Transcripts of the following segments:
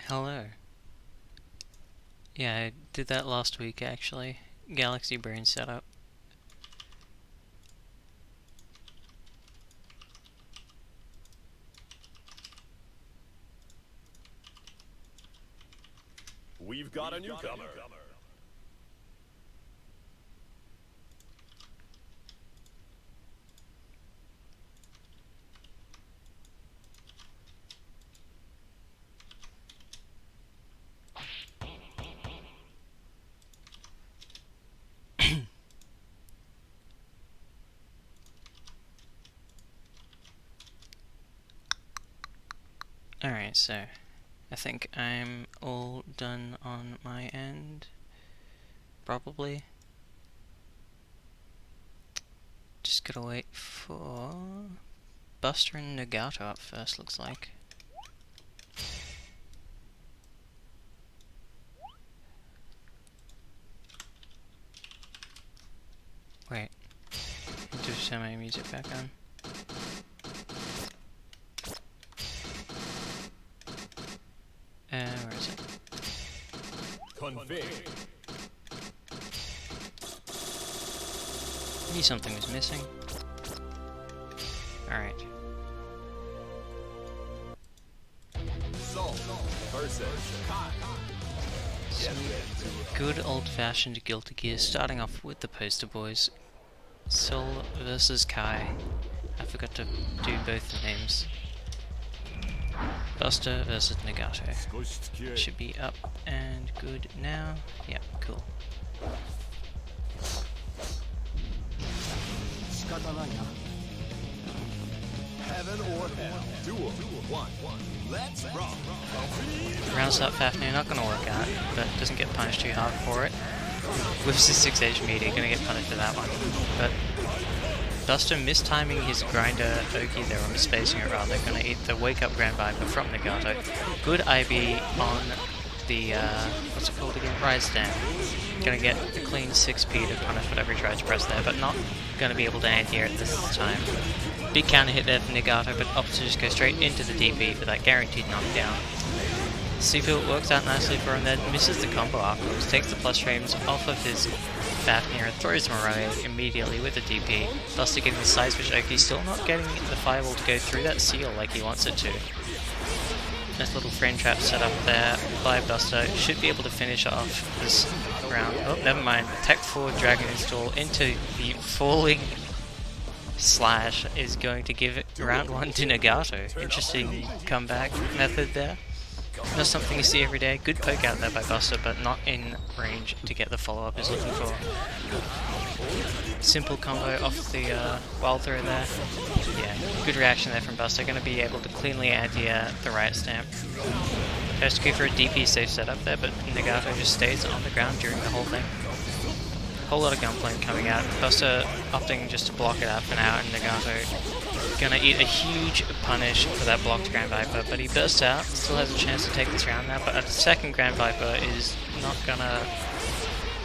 Hello. Yeah, I did that last week actually. Galaxy Brain setup. We've got a newcomer. Alright, so I think I'm all done on my end. Probably. Just gotta wait for Buster and Nagato up first, looks like. Wait. Just turn my music back on. Where is it? Config. Knew something was missing. Alright. Soul versus Kai. So, good old-fashioned Guilty Gear, starting off with the poster boys. Soul versus Kai. I forgot to do both the names. Buster versus Nagato. Should be up and good now. Yep, cool. Heaven or hell. Duel. 1. Let's rock. Round start Fafnir, not gonna work out, but doesn't get punished too hard for it. With the 6H meter, gonna get punished for that one. But Buster mistiming his grinder Oki there, or misspacing it rather, gonna eat the wake up Grand Viper from Nagato. Good IB on the, what's it called again? Rise stand. Gonna get a clean 6p to punish whatever he tries to press there, but not gonna be able to anti-air it this time. Big counter hit there for Nagato, but opts to just go straight into the DP for that guaranteed knockdown. Super works out nicely for him there, misses the combo afterwards, takes the plus frames off of his Fafnir and throws him away immediately with the DP. Buster getting the side switch Oki, still not getting the fireball to go through that seal like he wants it to. Nice little frame trap set up there by Buster. Should be able to finish off this round. Oh, never mind. Tech 4 Dragon install into the falling slash is going to give it round 1 to Nagato. Interesting comeback method there. Not something you see every day. Good poke out there by Buster, but not in range to get the follow-up he's looking for. Simple combo off the wild throw there. Yeah, good reaction there from Buster. Going to be able to cleanly anti the riot stamp. Tries to go for a DP safe setup there, but Nagato just stays on the ground during the whole thing. Whole lot of gunplay coming out. Buster opting just to block it out for now, and Nagato gonna eat a huge punish for that blocked Grand Viper, but he bursts out, still has a chance to take this round now, but a second Grand Viper is not gonna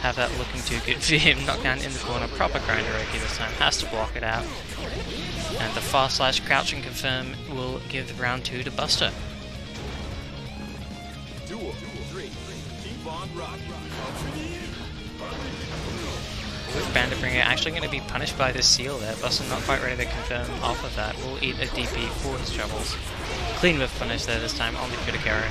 have that looking too good for him. Knockdown in the corner, proper grinder Oki this time, has to block it out. And the fast slash crouch and confirm will give round 2 to Buster. Duel 3. Keep on rocking. With Bandit Bringer actually going to be punished by this seal there. Buster not quite ready to confirm off of that. Will eat a DP for his troubles. Clean whiff punish there this time on the Kudakero.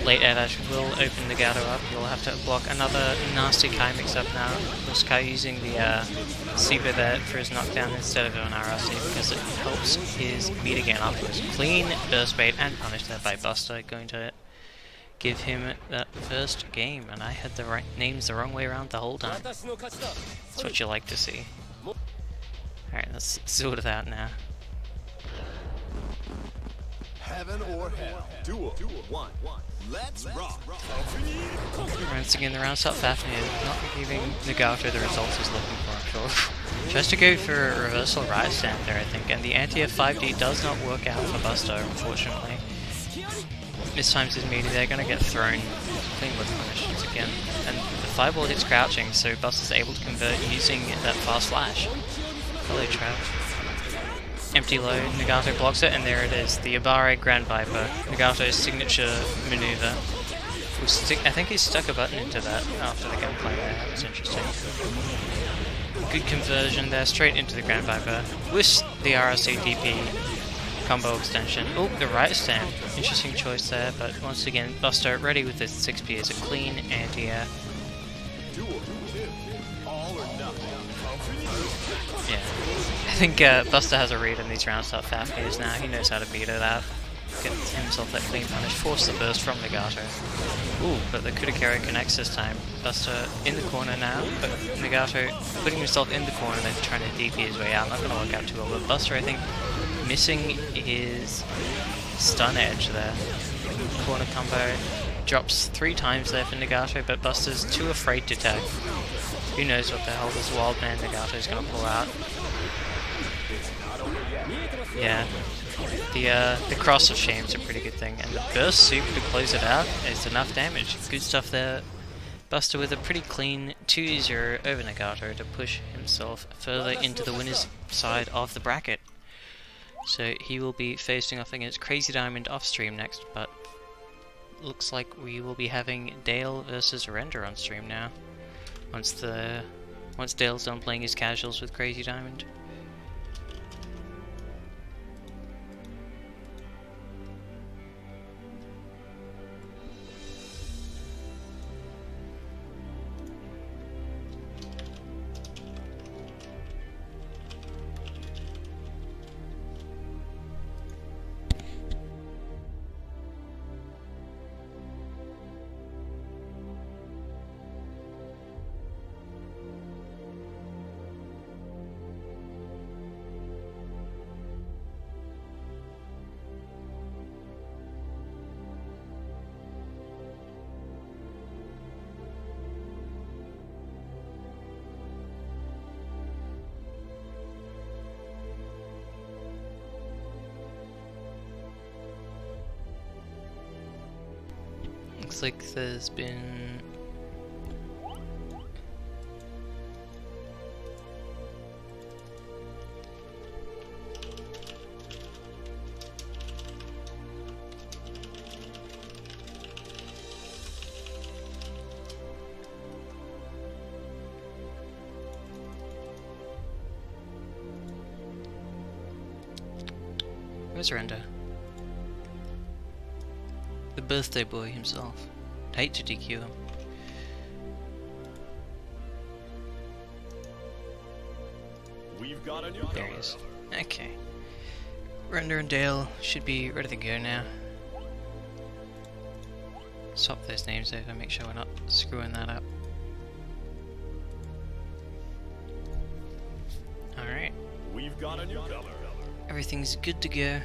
Late air dash will open Nagato up. You'll have to block another nasty Kai mix up now. Of course, Kai using the Super there for his knockdown instead of an RRC because it helps his meter gain afterwards. Clean burst bait and punish there by Buster. Going to give him that first game, and I had the right names the wrong way around the whole time. That's what you like to see. Alright, let's sort it out now. Heaven or hell. Duel 1. Let's rock. Once again, the round start Fafnir not giving Nagato the results he's looking for, I'm sure. Tries to go for a reversal rise stand there, I think, and the anti-F 5D does not work out for Buster, unfortunately. Mistimes his meter, they're going to get thrown. Clean whiff punish once again. And the fireball hits crouching, so Buster's able to convert using that fast flash. Hello, Trav. empty load, Nagato blocks it, and there it is, the Abare Grand Viper, Nagato's signature maneuver. I think he stuck a button into that after the gunplay there, that was interesting. Good conversion there, straight into the Grand Viper, with the RRC DP combo extension. Oh, the right stand, interesting choice there, but once again, Buster ready with his 6P as a clean anti-air. Yeah, I think Buster has a read on these round start fast gears now. He knows how to beat it out. Gets himself that clean punish, force the burst from Nagato. Ooh, but the Kudakari connects this time. Buster in the corner now, but Nagato putting himself in the corner then trying to DP his way out. Not going to work out too well, but Buster, I think, missing his stun edge there. Corner combo drops 3 times there for Nagato, but Buster's too afraid to tag. Who knows what the hell this wild man Nagato is going to pull out. Yeah, the cross of shame is a pretty good thing, and the burst super to close it out is enough damage. Good stuff there. Buster with a pretty clean 2-0 over Nagato to push himself further into the winner's side of the bracket. So he will be facing off against Crazy Diamond off stream next, but looks like we will be having Dale versus Render on stream now. Once Dale's done playing his casuals with Crazy Diamond. Looks like there's been where's Render? The birthday boy himself. I'd hate to DQ him. We've got a new There he is. Okay. Render and Dale should be ready to go now. Swap those names over, make sure we're not screwing that up. Alright. We've got a new cover. Everything's good to go.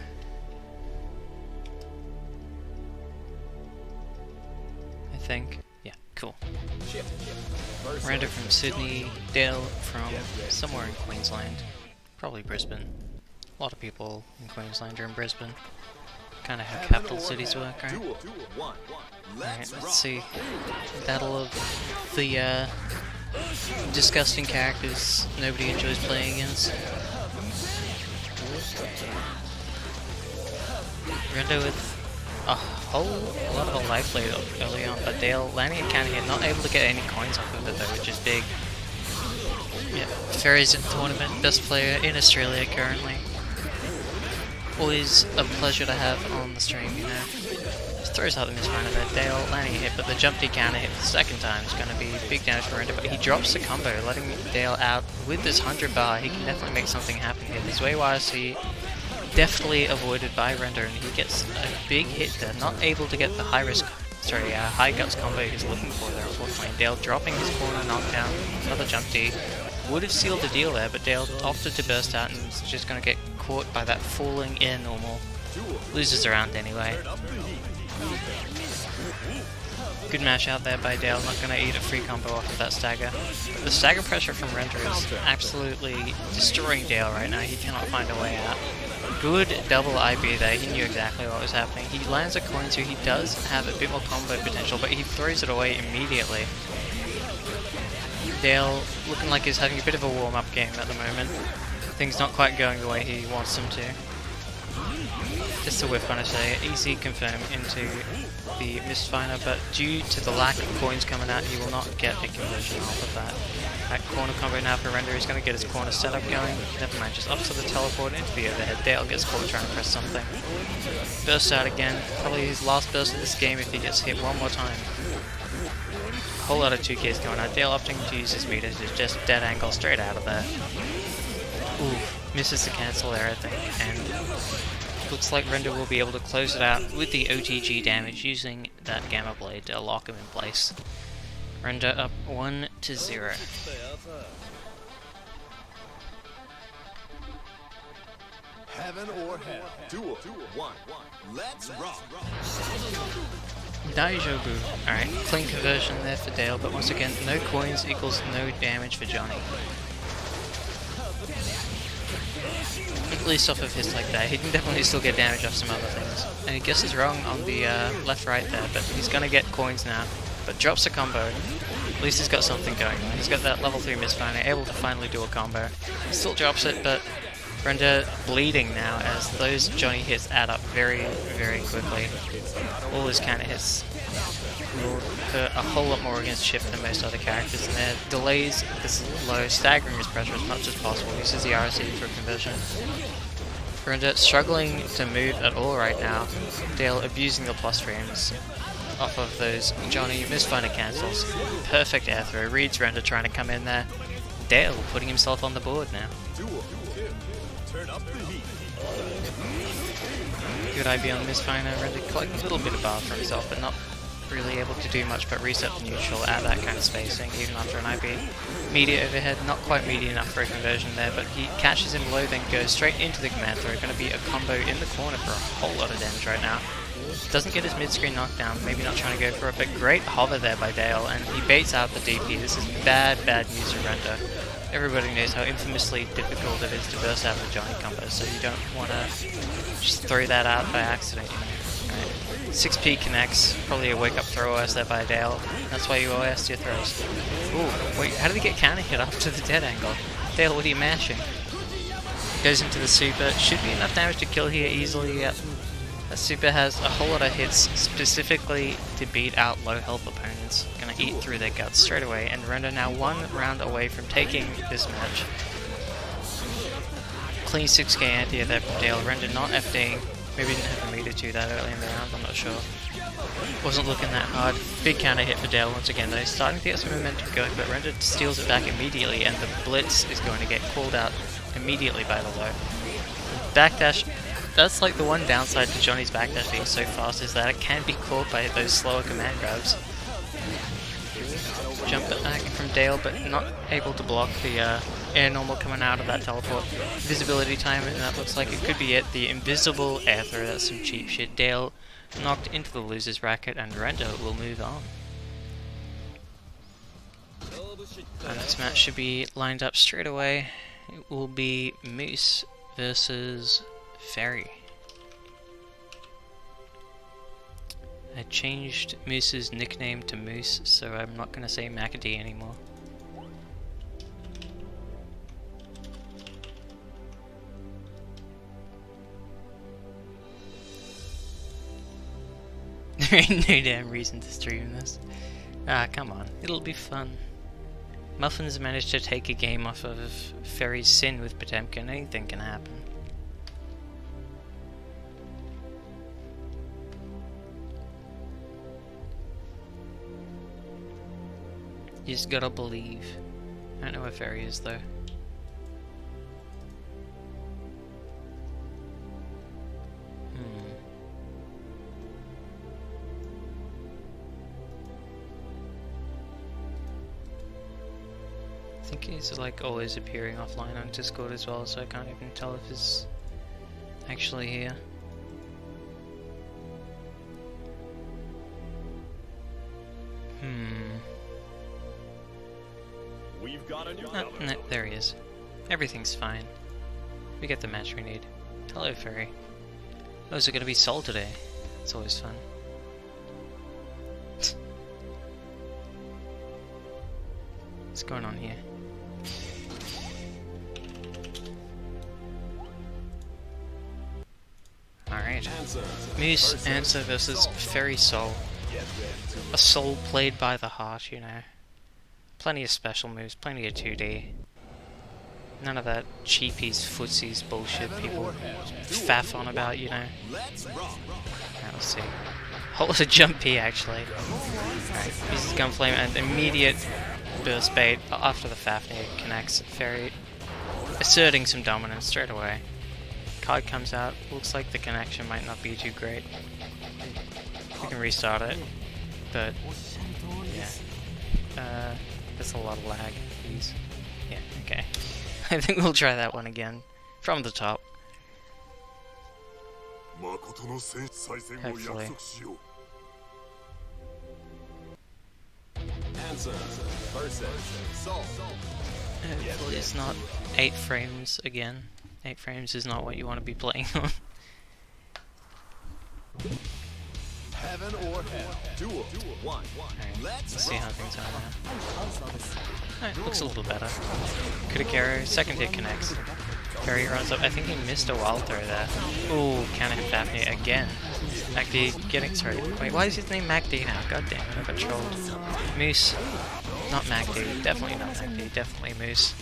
I think. Yeah, cool. Render from Sydney, Dale from somewhere in Queensland. Probably Brisbane. A lot of people in Queensland are in Brisbane. Kind of how capital cities work, right? Alright, let's see. Battle of the disgusting characters nobody enjoys playing against. Render with a whole lot of a life lead early on, but Dale landing a counter here, not able to get any coins off of it though, which is big. Yeah, Ferry's in the tournament, best player in Australia currently. Always a pleasure to have on the stream, you know. Just throws out the misfire there, Dale landing a hit, but the jump D counter hit the second time is going to be big damage for Render, but he drops the combo, letting Dale out with this 100 bar. He can definitely make something happen here. This way YRC definitely avoided by Render, and he gets a big hit there, not able to get the high guts combo he's looking for there, unfortunately. Dale dropping his corner knockdown, another jump D. Would have sealed the deal there, but Dale opted to burst out and is just going to get caught by that falling air normal. Loses the round anyway. Good mash out there by Dale, not going to eat a free combo off of that stagger. The stagger pressure from Render is absolutely destroying Dale right now, he cannot find a way out. Good double IB there, he knew exactly what was happening. He lands a coin, so he does have a bit more combo potential, but he throws it away immediately. Dale looking like he's having a bit of a warm-up game at the moment. things not quite going the way he wants them to. Just a whiff punish there, easy confirm into the Mistfinder, but due to the lack of coins coming out, he will not get a conversion off of that. That corner combo now for Render, he's going to get his corner setup going. Never mind, just up to the teleport into the overhead. Dale gets caught trying to press something. Bursts out again, probably his last burst of this game if he gets hit one more time. A whole lot of 2Ks going out. Dale opting to use his meter to just dead angle straight out of there. Ooh, misses the cancel there I think, and looks like Render will be able to close it out with the OTG damage using that Gamma Blade to lock him in place. Render up 1-0. Heaven or hell. Duel. 1. Let's rock. Daijobu. Alright, clean conversion there for Dale, but once again, no coins equals no damage for Johnny. At least off of hits like that, he can definitely still get damage off some other things. And he guesses wrong on the left-right there, but he's gonna get coins now. But drops a combo. At least he's got something going on. He's got that level 3 Mistfinder, able to finally do a combo. Still drops it, but Render bleeding now as those Johnny hits add up very, very quickly. All his counter hits will hurt a whole lot more against Chip than most other characters, and their delays this low, staggering his pressure as much as possible. Uses the RC for conversion. Render struggling to move at all right now. Dale abusing the plus frames off of those Johnny Mistfinder cancels. Perfect air throw. Reads Render trying to come in there. Dale putting himself on the board now. Good IB on Mistfinder. Render collecting a little bit of bar for himself, but not really able to do much but reset the neutral at that kind of spacing, even after an IB. Media overhead, not quite meaty enough for a conversion there, but he catches him low, then goes straight into the command throw. Going to be a combo in the corner for a whole lot of damage right now. Doesn't get his mid-screen knockdown, maybe not trying to go for it, but great hover there by Dale, and he baits out the DP. This is bad news for Render. Everybody knows how infamously difficult it is to burst out the Johnny combo, so you don't want to just throw that out by accident, you know. Right. 6P connects, probably a wake-up throw OS there by Dale. That's why you OS your throws. Ooh, wait, how did he get counter hit after the dead angle? Dale, what are you mashing? Goes into the super, should be enough damage to kill here easily, yep. That super has a whole lot of hits specifically to beat out low health opponents. Gonna eat through their guts straight away, and Render now 1 round away from taking this match. Clean 6k anti there from Dale. Render not FDing. Maybe didn't have a meter to that early in the round, I'm not sure. Wasn't looking that hard. Big counter hit for Dale once again though. He's starting to get some momentum going, but Render steals it back immediately, and the blitz is going to get called out immediately by the low. Backdash. That's like the one downside to Johnny's backdash being so fast, is that it can be caught by those slower command grabs. Jump back from Dale, but not able to block the air normal coming out of that teleport. Visibility time, and that looks like it could be it. The invisible air throw, that's some cheap shit. Dale knocked into the loser's bracket, and Render will move on. And this match should be lined up straight away. It will be Moose versus Fairy. I changed Moose's nickname to Moose, so I'm not going to say Macadee anymore. There ain't no damn reason to stream this. Ah, come on. It'll be fun. Muffins managed to take a game off of Fairy's Sin with Potemkin. Anything can happen. You just gotta believe. I don't know where Fairy is though. I think he's like always appearing offline on Discord as well, so I can't even tell if he's actually here. We've got a new No, there he is. Everything's fine. We get the match we need. Hello, Fairy. Oh, is it gonna be Sol today? It's always fun. What's going on here? Alright. Moose, Answer versus Fairy Soul. A soul played by the heart, you know. Plenty of special moves, plenty of 2D. None of that cheapies, footsies bullshit people faff on about, you know. Right, let's see. Hold a jump P actually. Alright, uses Gunflame and immediate burst bait after the Fafnir connects. Fairy asserting some dominance straight away. Card comes out, looks like the connection might not be too great. We can restart it, but yeah. There's a lot of lag. Please. Yeah, okay. I think we'll try that one again. From the top. Hopefully. Hopefully it's not 8 frames again. 8 frames is not what you want to be playing on. Heaven or hell. Duel. One. Let's see how things are now. Alright, looks a little better. Kudakero, second hit connects. Fairy runs up. I think he missed a wild throw there. Ooh, counter hit Fafnir again. MacD getting. Sorry. Wait, why is his name MacD now? God damn it, I got trolled. Moose. Not MacD. Definitely not MacD. Definitely Moose.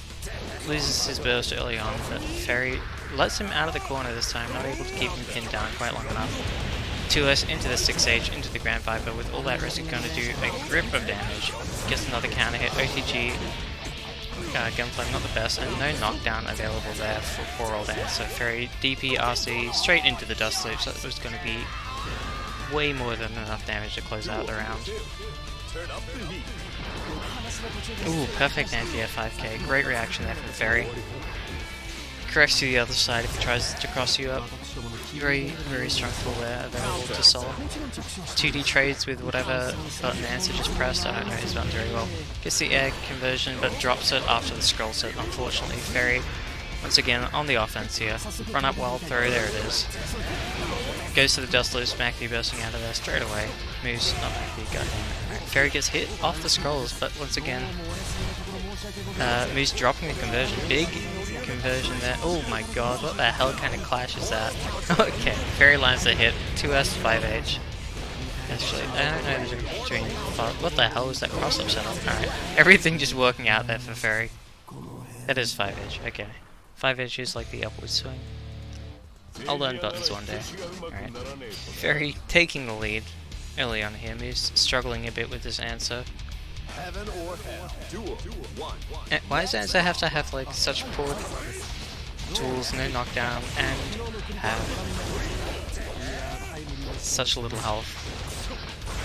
Loses his burst early on, but Fairy lets him out of the corner this time, not able to keep him pinned down quite long enough. 2S into the 6H, into the Grand Viper. With all that risk, it's going to do a grip of damage. Gets another counter hit. OTG. Gunflame not the best, and no knockdown available there for poor old Answer. Fairy DP RC straight into the dust loop, so that was going to be way more than enough damage to close out the round. Ooh, perfect anti-air 5k. Great reaction there from Fairy. Corrects to the other side if he tries to cross you up. Very, very strong pull there available to Sol. 2D trades with whatever button Answer just pressed. I don't know his buttons very well. Gets the air conversion but drops it after the scroll set, unfortunately. Fairy, once again, on the offense here. Run up wild throw, there it is. Goes to the dust loop, MacD bursting out of there straight away. Moves, not MacD, goddammit. Right, Fairy gets hit off the scrolls, but once again, Moose dropping the conversion. Big conversion there. Oh my god, what the hell kind of clash is that? Okay, Fairy lands a hit. 2S, 5H. Actually, I don't know if they're doing. What the hell is that cross-up setup? Alright, everything just working out there for Fairy. That is 5H, okay. 5H is like the upward swing. I'll learn buttons one day. Alright. Fairy taking the lead early on here. He's struggling a bit with this Answer. Heaven or hell. Duel. Why does Answer have to have like such poor tools, no knockdown, and have such little health?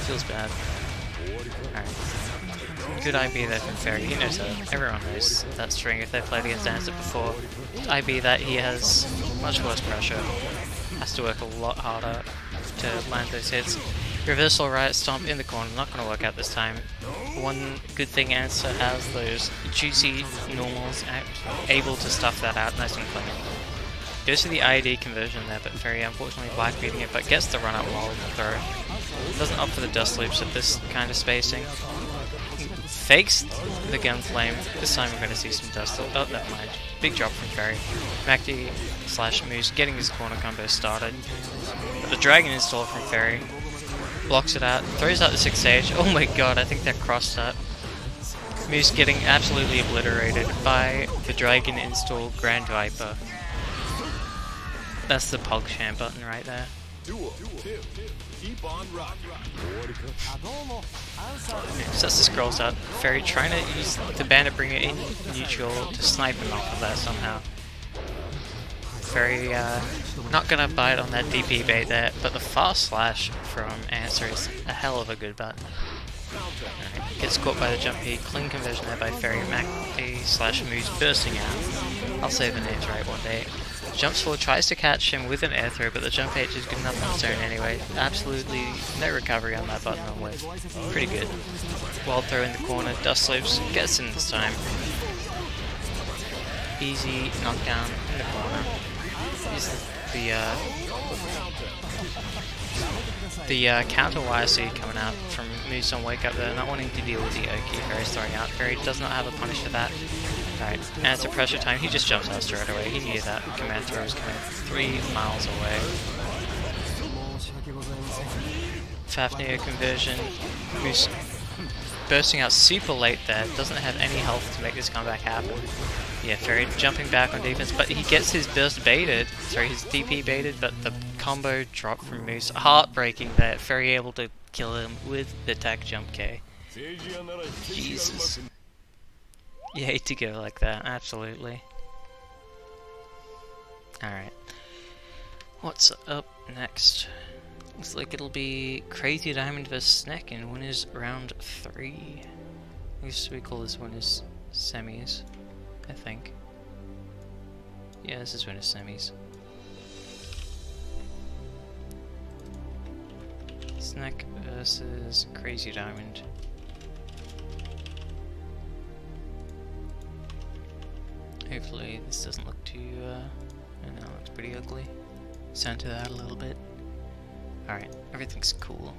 Feels bad. Alright. Good IB there from Fairy. He knows that. Everyone knows that string if they've played against Answer before. IB that he has much worse pressure. Has to work a lot harder to land those hits. Reversal right stomp in the corner, not going to work out this time. One good thing Answer has those juicy normals, able to stuff that out nice and clean. Goes to the IED conversion there, but Fairy unfortunately blackbeating it, but gets the run up while in the throw. Doesn't opt for the dust loops at this kind of spacing. Fakes the Gunflame. This time we're going to see some dust. Oh, never mind. Big drop from Fairy. MacD / Moose getting his corner combo started. But the Dragon install from Fairy. Blocks it out, throws out the 6H. Oh my god, I think that crossed that. Moose getting absolutely obliterated by the Dragon install Grand Viper. That's the PogChamp button right there. Keep on rocking. Sets the scrolls out. Fairy trying to use the Bandit Bringer in neutral to snipe him off of that somehow. Fairy not gonna bite on that DP bait there, but the fast slash from Answer is a hell of a good button. Right. Gets caught by the jump P, clean conversion there by Fairy. MacD / Moose bursting out. I'll say the names right one day. Jumps forward, tries to catch him with an air throw, but the jump H is good enough on its own anyway. Absolutely no recovery on that button on whiff. Pretty good. Wild throw in the corner, dust loops, gets in this time. Easy knockdown in the corner. Use the counter YC coming out from Moose on Wake Up there, not wanting to deal with the Oki Fairy's throwing out. Fairy does not have a punish for that. Alright, Answer pressure time, he just jumps out straight away. He knew that command throw was coming 3 miles away. Fafnir conversion. Who's bursting out super late there, doesn't have any health to make this comeback happen. Yeah, Ferry jumping back on defense, but he gets his burst baited, sorry, his DP baited, but the combo drop from Moose, heartbreaking there. Ferry able to kill him with the tech jump K. Jesus. You hate to go like that, absolutely. Alright. What's up next? Looks like it'll be Crazy Diamond vs Snack in winners round 3. I guess we call this winners semis, I think. Yeah, this is winners semis. Snack versus Crazy Diamond. Hopefully this doesn't look too, no, it looks pretty ugly. Center that a little bit. Alright, everything's cool.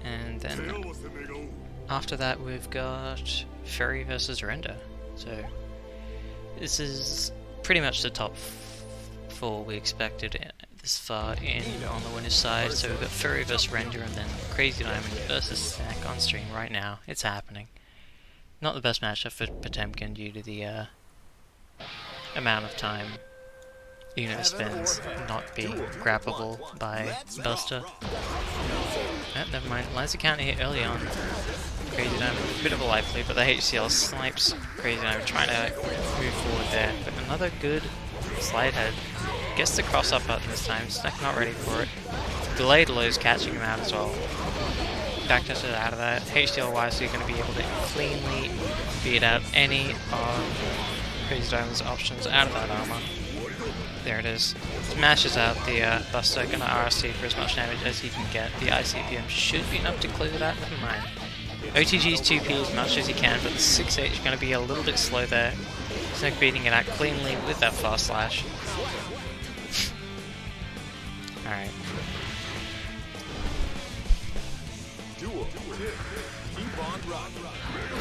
And then after that we've got Ferry versus Render. So this is pretty much the top 4 we expected this far in on the winner's side. So we've got Ferry versus Render and then Crazy Diamond versus Snack on stream right now. It's happening. Not the best matchup for Potemkin due to the amount of time Uno spends not being grabbable by Buster. Never mind, lands a counter hit early on. Crazy Diamond, a bit of a life lead, but the HCL snipes Crazy Diamond trying to move forward there. But another good slide head. Gets the cross up button this time, Snack not ready for it. Delayed lows catching him out as well. Backdash it out of that. HDL wise, so you're going to be able to cleanly beat out any of Crazy Diamond's options out of that armor. There it is. Smashes out the Buster, gonna RSC for as much damage as he can get. The ICPM should be enough to clear that, never mind. OTG's 2P as much as he can, but the 6H is going to be a little bit slow there. Snack beating it out cleanly with that fast slash. Alright.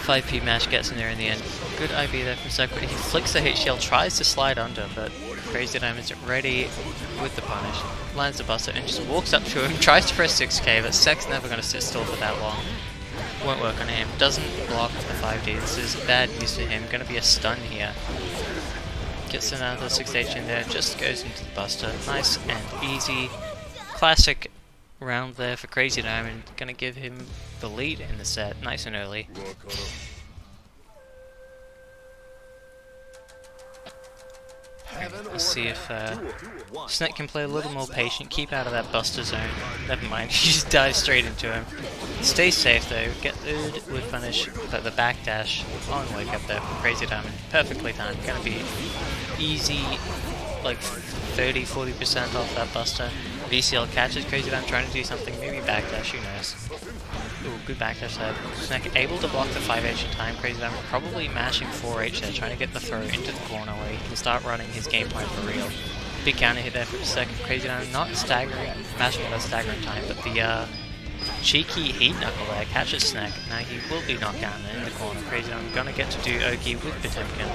5p match gets in there in the end. Good IB there from Sek, but he flicks the HCL, tries to slide under, but Crazy Diamond's ready with the punish. Lands the Buster and just walks up to him, tries to press 6k, but Sek's never going to sit still for that long. Won't work on him. Doesn't block the 5D. This is bad news to him. Going to be a stun here. Gets another 6H in there, just goes into the Buster. Nice and easy. Classic round there for Crazy Diamond. Gonna give him the lead in the set, nice and early. Let's see if Snack can play a little more patient, keep out of that Buster zone. Never mind, he just dives straight into him. Stay safe though, get good with punish, but the backdash on wake up there from Crazy Diamond, perfectly timed. Gonna be easy, like 30-40% off that Buster. VCL catches Crazy Diamond trying to do something, maybe backdash, who knows. Ooh, good backdash there. Snack able to block the 5H in time. Crazy Diamond probably mashing 4H there, trying to get the throw into the corner where he can start running his game plan for real. Big counter hit there for a second. Crazy Diamond not staggering, mashing without staggering time, but the cheeky heat knuckle there catches Snack. Now he will be knocked down in the corner. Crazy Diamond gonna get to do Oki with Potemkin.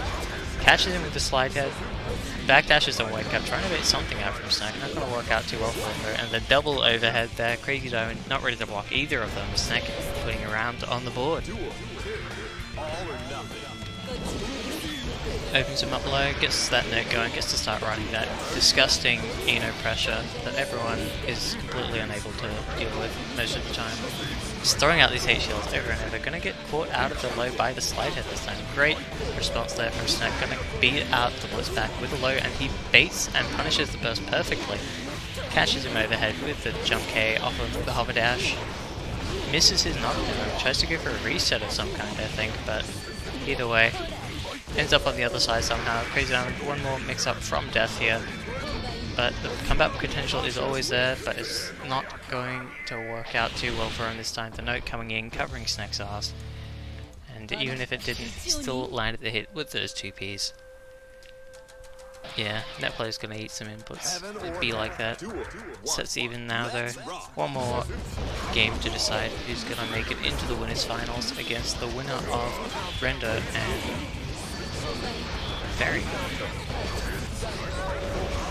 Catches him with the slide head. Backdashes don't wake up, trying to bait something out from Snack, not going to work out too well for him though, and the double overhead there, Crazy Diamond not ready to block either of them, Snack putting around on the board. Opens him up low, gets that net going, gets to start running that disgusting Eno pressure that everyone is completely unable to deal with most of the time. Just throwing out these HCLs over and over, gonna get caught out of the low by the slide head this time. Great response there from Snack, gonna beat out the blitz back with a low, and he baits and punishes the burst perfectly. Catches him overhead with the jump K off of the hover dash. Misses his knockdown, tries to go for a reset of some kind I think, but either way, ends up on the other side somehow. Crazy Diamond, one more mix up from death here. But the comeback potential is always there, but it's not going to work out too well for him this time. The note coming in, covering Snack's ass. And even if it didn't, he still landed the hit with those 2Ps. Yeah, Netplay's gonna eat some inputs. It'd be like that. Sets even now though. One more game to decide who's gonna make it into the winners finals against the winner of Render and Ferry.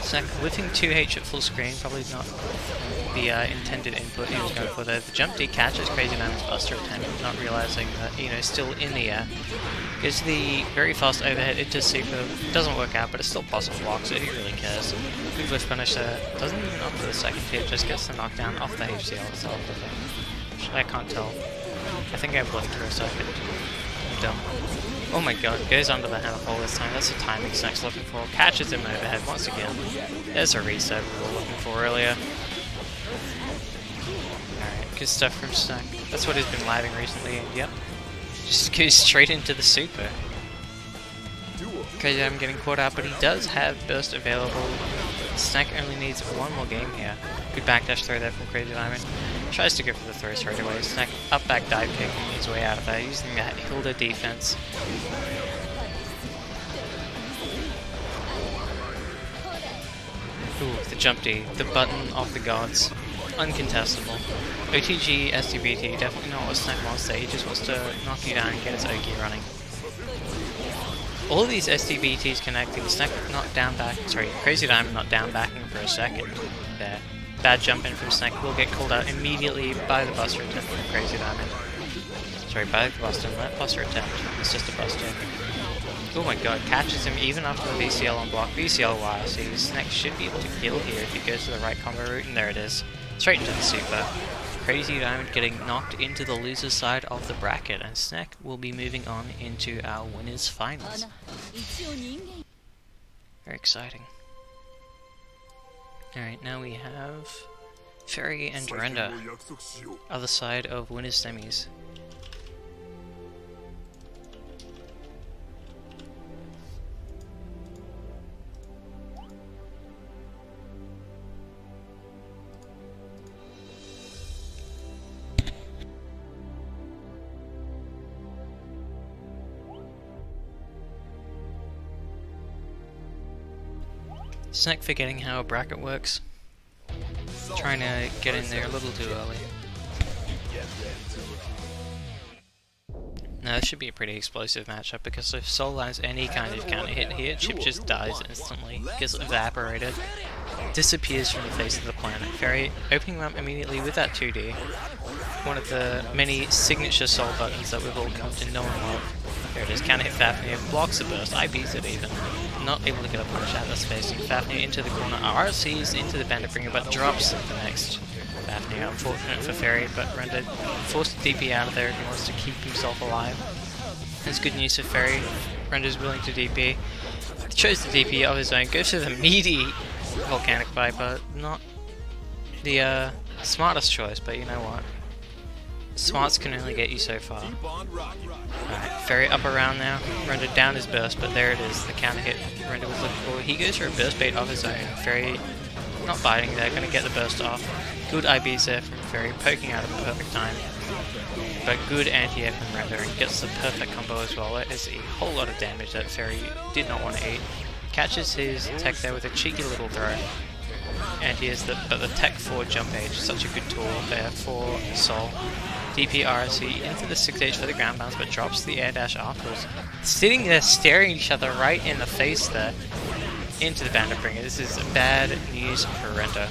Snack whipping 2H at full screen, probably not the intended input he was going for there. The jump D catches Crazy Diamond's Buster attempt, not realizing that, you know, still in the air. Gives the very fast overhead into super, doesn't work out, but it's still possible block, so who really cares? Good whiff punish there, doesn't even opt for the second hit, just gets the knockdown off the HCL itself. I can't tell. I think I blinked for a second. I'm dumb. Oh my god, goes under the hammer pole this time. That's the timing Snack's looking for. Catches him overhead once again. There's a reset we were looking for earlier. Alright, good stuff from Snack. That's what he's been living recently, and yep. Just goes straight into the super. Crazy I'm getting caught out, but he does have burst available. Snack only needs one more game here. Good backdash throw there from Crazy Diamond. Tries to go for the throw straight away. Snack up back dive kicking his way out of there, using that Hilda defense. Ooh, the jump D, the button of the gods. Uncontestable. OTG, SDBT, definitely not what Snack wants there. He just wants to knock you down and get his Oki running. All of these SDBTs connecting, Snack not down back, sorry, Crazy Diamond not down backing for a second there. Bad jump in from Snack will get called out immediately by the Buster attempt from Crazy Diamond. Sorry, by the Buster, not Buster attempt, it's just a Buster. Oh my god, catches him even after the VCL on block. VCL YRC, Snack should be able to kill here if he goes to the right combo route, and there it is. Straight into the super. Crazy Diamond getting knocked into the loser's side of the bracket, and Snack will be moving on into our winners finals. Very exciting. Alright, now we have Ferry and Render, other side of winners semis. Snack forgetting how a bracket works. Trying to get in there a little too early. Now this should be a pretty explosive matchup because if Soul has any kind of counter hit here, Chip just dies instantly, gets evaporated, disappears from the face of the planet. Ferry opening up immediately with that 2D. One of the many signature Soul buttons that we've all come to know and love. There it is, counter hit Fafnir, blocks the burst, IBs it even. Not able to get a punish out of the space. Fafnir into the corner, RC's into the bandit bringer, but drops the next. Fafnir, unfortunate for Ferry, but Render forced to DP out of there if he wants to keep himself alive. That's good news for Ferry. Render's willing to DP. Chose the DP of his own, goes for the meaty Volcanic Viper. Not the smartest choice, but you know what? Smarts can only get you so far. Alright, Ferry up around now. Render down his burst, but there it is, the counter hit Render was looking for. He goes for a burst bait of his own. Ferry not biting there, gonna get the burst off. Good IBs there from Ferry, poking out at the perfect time. But good anti-air from Render and gets the perfect combo as well. That is a whole lot of damage that Ferry did not want to eat. Catches his tech there with a cheeky little throw. Anti-airs but the tech for jump age, such a good tool there for Soul. DP RSC into the 6H for the ground bounce, but drops the air dash afterwards. Sitting there staring each other right in the face there. Into the bandit bringer. This is bad news for Render.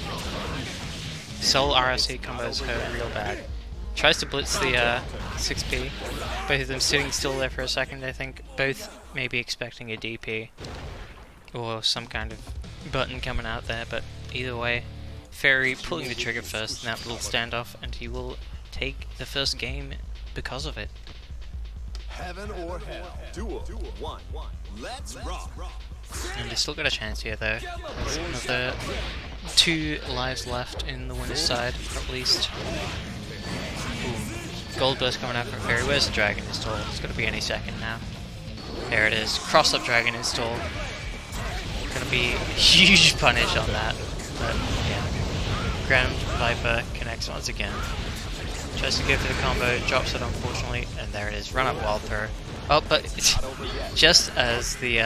Soul RSC combos hurt real bad. Tries to blitz the 6P. Both of them sitting still there for a second. I think both maybe expecting a DP. Or some kind of button coming out there, but either way, Ferry pulling the trigger first in that little standoff, and he will take the first game because of it. Heaven or hell. Duel 1. Let's rock. And they still got a chance here though. There's another 2 lives left in the winner's side, at least. Ooh. Gold burst coming out from Ferry. Where's the dragon install? It's gonna be any second now. There it is. Cross up dragon install. Gonna be a huge punish on that. But yeah. Ground Viper connects once again. Tries to go for the combo, drops it unfortunately, and there it is. Run up wild throw. Oh, but just as the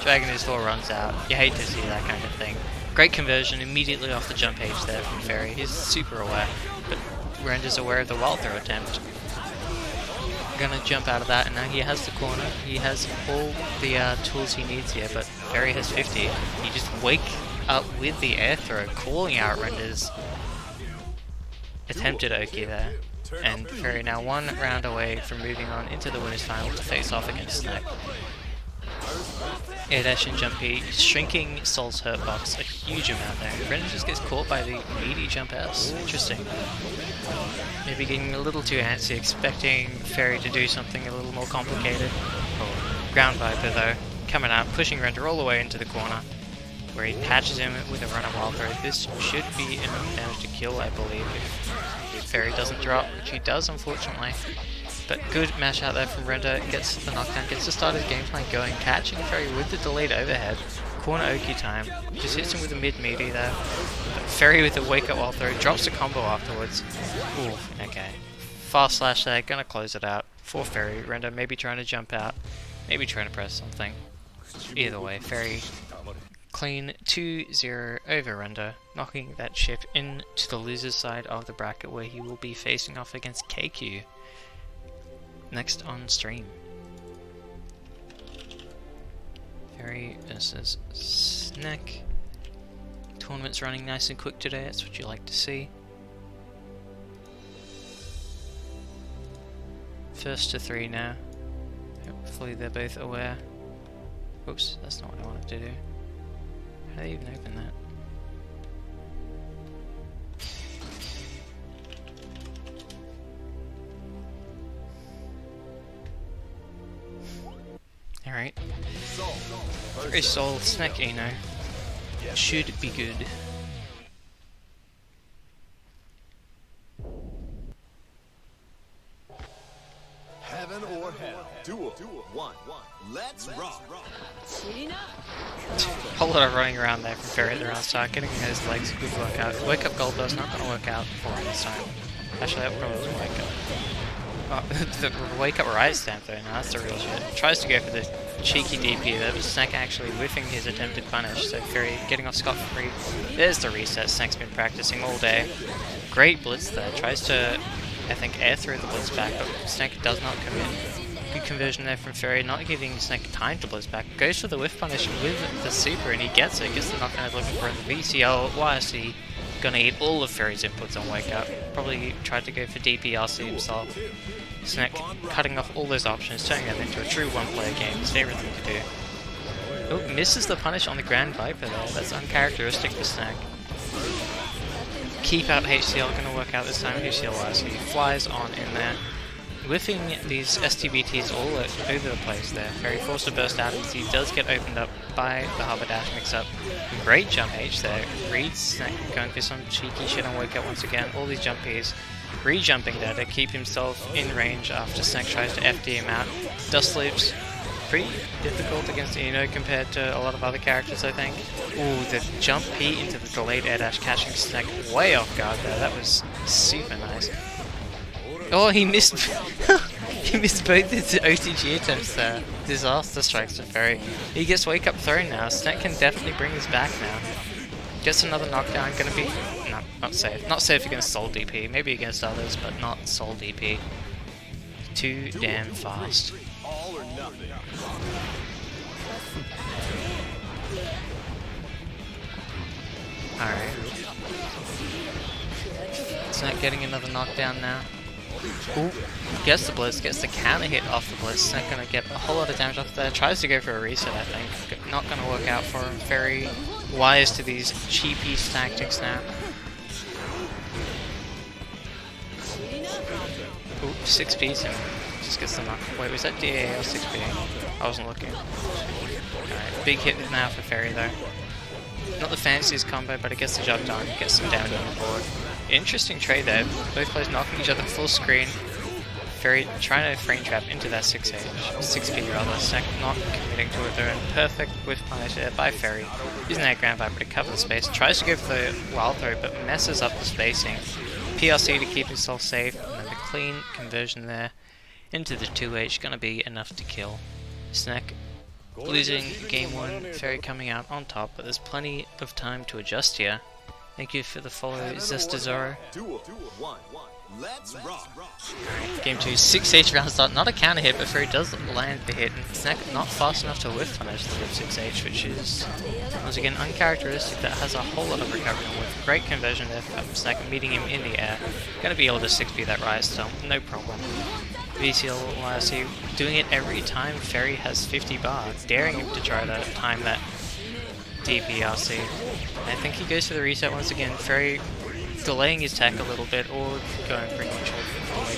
Dragon is 4 runs out, you hate to see that kind of thing. Great conversion immediately off the jump H there from Ferry. He's super aware, but Render's aware of the wild throw attempt. Gonna jump out of that, and now he has the corner. He has all the tools he needs here, but Ferry has 50. He just wake up with the air throw, calling out Render's attempted Oki there. And Ferry now 1 round away from moving on into the winners final to face off against Snack. Air dash and jump P, shrinking Soul's hurt box a huge amount there. Brendan just gets caught by the meaty jump S. Interesting. Maybe getting a little too antsy, expecting Ferry to do something a little more complicated. Oh, ground Viper though, coming out, pushing Render all the way into the corner, where he patches him with a run of wild throw. This should be enough damage to kill, I believe, if Ferry doesn't drop, which he does unfortunately. But good mash out there from Render, gets the knockdown, gets the start of his game plan going, catching Ferry with the delayed overhead. Corner Oki time, just hits him with a mid-meaty there. But Ferry with the wake-up wild throw, drops the combo afterwards. Ooh, okay. Fast slash there, gonna close it out for Ferry. Render maybe trying to jump out, maybe trying to press something. Either way, Ferry clean 2-0 over Render, knocking that ship into the loser's side of the bracket where he will be facing off against KQ. Next on stream. Ferry versus Snack. Tournament's running nice and quick today, that's what you like to see. First to 3 now. Hopefully they're both aware. Oops, that's not what I wanted to do. How do they even open that? Alright. Very Soul, Snack Eno. Should be good. Heaven or hell. Duel. 1. Let's rock. Whole lot of running around there from Ferry at the round start, getting his legs a good workout. Wake up gold does not going to work out for him this time. Actually, that probably doesn't wake up. Oh, the wake up right stamp though, now that's the real shit. Tries to go for the cheeky DP there, but Snack actually whiffing his attempted punish, so Ferry getting off scot-free. There's the reset, Snack's been practicing all day. Great blitz there, tries to, I think, air through the blitz back, but Snack does not commit. Good conversion there from Ferry, not giving Snack time to blitz back. Goes for the whiff punish with the super and he gets it, gets the knockdown he's looking for in the VCL. YSC gonna eat all of Ferry's inputs on wake up. Probably tried to go for DPRC himself. Snack cutting off all those options, turning them into a true one-player game. His favourite thing to do. Oh, misses the punish on the Grand Viper there. That's uncharacteristic for Snack. Keep out HCL, gonna work out this time. HCL wise, he flies on in there. Whiffing these STBTs all over the place there. Very forced to burst out as he does get opened up by the hover dash mix-up. Great jump H there. Reads Snack going for some cheeky shit on wake up once again. All these jump Ps. Re-jumping there to keep himself in range after Snack tries to FD him out. Dust loops. Pretty difficult against Eno compared to a lot of other characters, I think. Ooh, the jump P into the delayed air dash, catching Snack way off guard there. That was super nice. Oh, he missed. He missed both his OTG attempts there. Disaster strikes to Ferry. He gets wake up thrown now. Snack can definitely bring his back now. Gets another knockdown. Gonna be not safe. Not safe against Soul DP. Maybe against others, but not Soul DP. Too damn fast. All or nothing. Alright. Snack getting another knockdown now. Ooh, gets the blitz, gets the counter hit off the blitz. Snack gonna get a whole lot of damage off there. Tries to go for a reset, I think. Not gonna work out for him. Very wise to these cheapy tactics now. Ooh, 6P's him. Just gets the knock. Wait, was that DA or 6P? I wasn't looking. Alright, big hit now for Ferry though. Not the fanciest combo, but it gets the job done. Gets some damage on the board. Interesting trade there. Both players knocking each other full screen. Ferry trying to frame trap into that 6P rather. Snack not committing to it though. Perfect with punish there by Ferry. Using that Grand Viper to cover the space. Tries to go for the wild throw, but messes up the spacing. PRC to keep himself safe, and then the clean conversion there. into the 2H, gonna be enough to kill. Snack losing game 1, Ferry coming out on top, but there's plenty of time to adjust here. Thank you for the follow, Zestazoro. Let's rock. Game 2, 6H round start, not a counter hit, but Ferry does land the hit, and Snack not fast enough to whiff punish the 6H, which is, once again, uncharacteristic. That has a whole lot of recovery on with great conversion there from Snack, meeting him in the air. Gonna be able to 6B that rise still, no problem. VCL YRC doing it every time Ferry has 50 bar, daring him to try to time that DPRC. I think he goes for the reset once again. Ferry delaying his tech a little bit, or going for neutral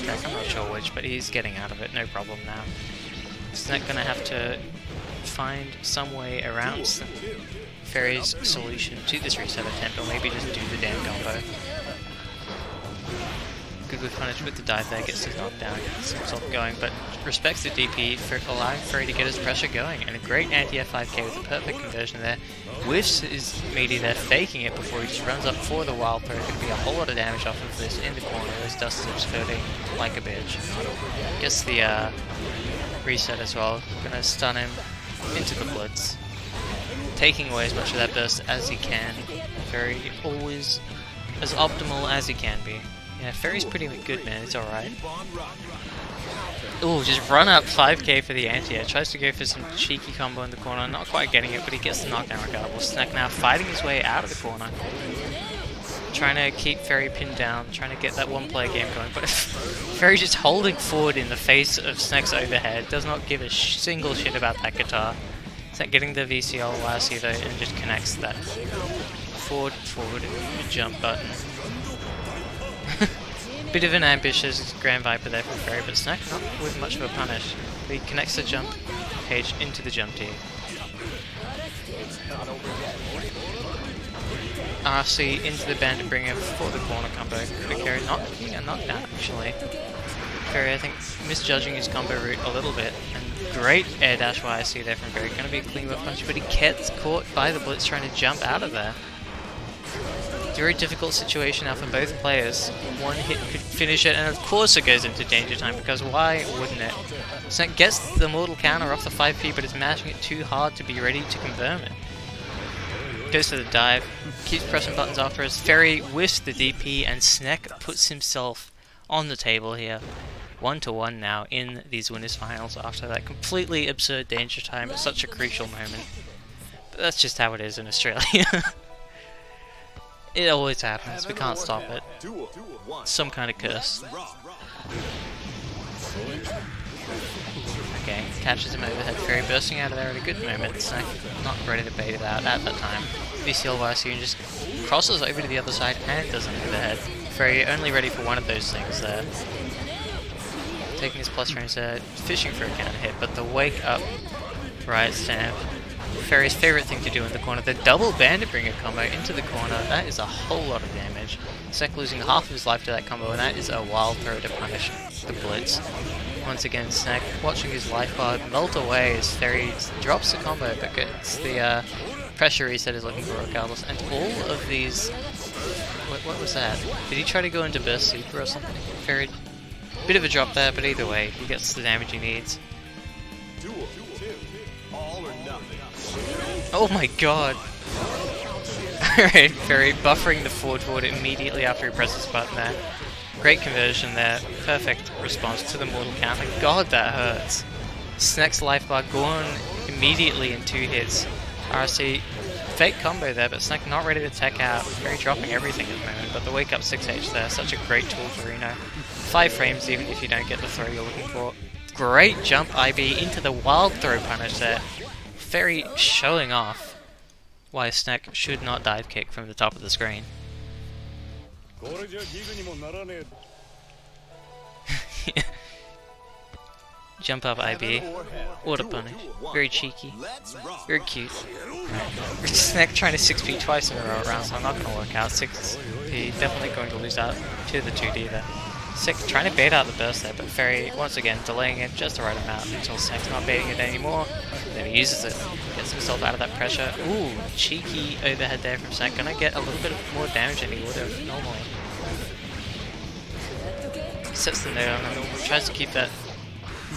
tech, I'm not sure which, but he's getting out of it, no problem now. Snack gonna have to find some way around Ferry's solution to this reset attempt, or maybe just do the damn combo. Good with punish with the dive there, gets his knockdown, gets himself going, but respects the DP for allowing Ferry to get his pressure going, and a great anti-F5K with a perfect conversion there. Whiffs his meaty there, faking it before he just runs up for the wild throw. Going to be a whole lot of damage off of this in the corner as Dust is floating like a bitch. Gets the reset as well, gonna stun him into the blitz, taking away as much of that burst as he can. Ferry always as optimal as he can be. Yeah, Ferry's pretty good, man. It's alright. Ooh, just run up 5k for the anti-air. Tries to go for some cheeky combo in the corner. Not quite getting it, but he gets the knockdown regardless. Snack now fighting his way out of the corner. Trying to keep Ferry pinned down. Trying to get that one-player game going. But Ferry just holding forward in the face of Snack's overhead. Does not give a single shit about that guitar. Snack getting the VCL YRC though and just connects that forward jump button. Bit of an ambitious Grand Viper there from Ferry, but Snack not with much of a punish. He connects the jump page into the jump tee. RC into the band to bring him for the corner combo. Quick carry, not getting a knockdown actually. Ferry, I think, misjudging his combo route a little bit. And great air dash YRC there from Ferry. Gonna be a clean whip punch, but he gets caught by the blitz trying to jump out of there. Very difficult situation now for both players. One hit could finish it, and of course it goes into danger time, because why wouldn't it? Snack gets the mortal counter off the 5p, but is mashing it too hard to be ready to confirm it. Goes for the dive, keeps pressing buttons after us. Ferry whiffs the DP, and Snack puts himself on the table here. 1-1 now in these winners finals after that completely absurd danger time at such a crucial moment. But that's just how it is in Australia. It always happens, we can't stop it. Some kind of curse. Okay, catches him overhead. Ferry bursting out of there at a good moment. Snack not ready to bait it out at that time. VCL YRC and just crosses over to the other side and does an overhead. Ferry only ready for one of those things there. Taking his plus range there, fishing for a counter hit, but the wake up right stamp. Ferry's favourite thing to do in the corner, the double bandit bringer combo into the corner. That is a whole lot of damage. Snack losing half of his life to that combo, and that is a wild throw to punish the blitz. Once again, Snack watching his life bar melt away as Ferry drops the combo, but gets the pressure reset he's looking for regardless. And all of these... What was that? Did he try to go into burst super or something? Ferry... Bit of a drop there, but either way, he gets the damage he needs. Oh my god! Alright, Ferry buffering the forward immediately after he presses the button there. Great conversion there, perfect response to the mortal counter. God, that hurts. Snack's life bar gone immediately in 2 hits. RC, fake combo there, but Snack not ready to tech out. Ferry dropping everything at the moment, but the wake up 6H there, such a great tool for Reno. 5 frames even if you don't get the throw you're looking for. Great jump IB into the wild throw punish there. Ferry showing off why Snack should not dive kick from the top of the screen. Jump up IB, auto punish, very cheeky, very cute. Snack trying to 6p twice in a row around, so I'm not going to work out. 6p definitely going to lose out to the 2D there. Sick, trying to bait out the burst there, but Ferry, once again, delaying it just the right amount until Snack's not baiting it anymore. Then he uses it, gets himself out of that pressure. Ooh, cheeky overhead there from Snack. Gonna get a little bit more damage than he would have normally. Sets the note on and tries to keep that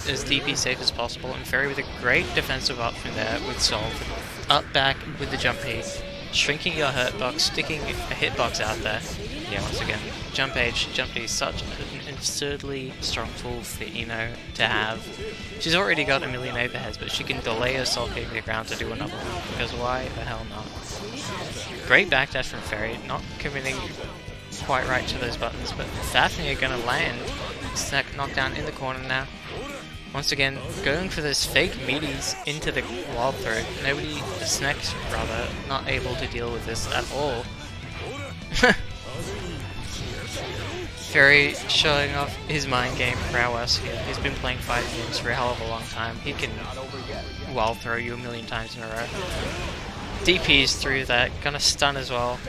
as DP safe as possible, and Ferry with a great defensive up from there with Solve. Up back with the jump P, shrinking your hurt box, sticking a hitbox out there. Yeah, once again, jump H, jump D, such an absurdly strong tool for Ino to have. She's already got a million overheads, but she can delay her soul kicking the ground to do another one, because why the hell not? Great backdash from Ferry, not committing quite right to those buttons, but Fafnir gonna land. Snack knockdown in the corner now. Once again, going for those fake meaties into the wild throw. Snack's rather, not able to deal with this at all. Ferry showing off his mind game prowess here. He's been playing fighting games for a hell of a long time. He can wild throw you a million times in a row. DP's through that, gonna stun as well.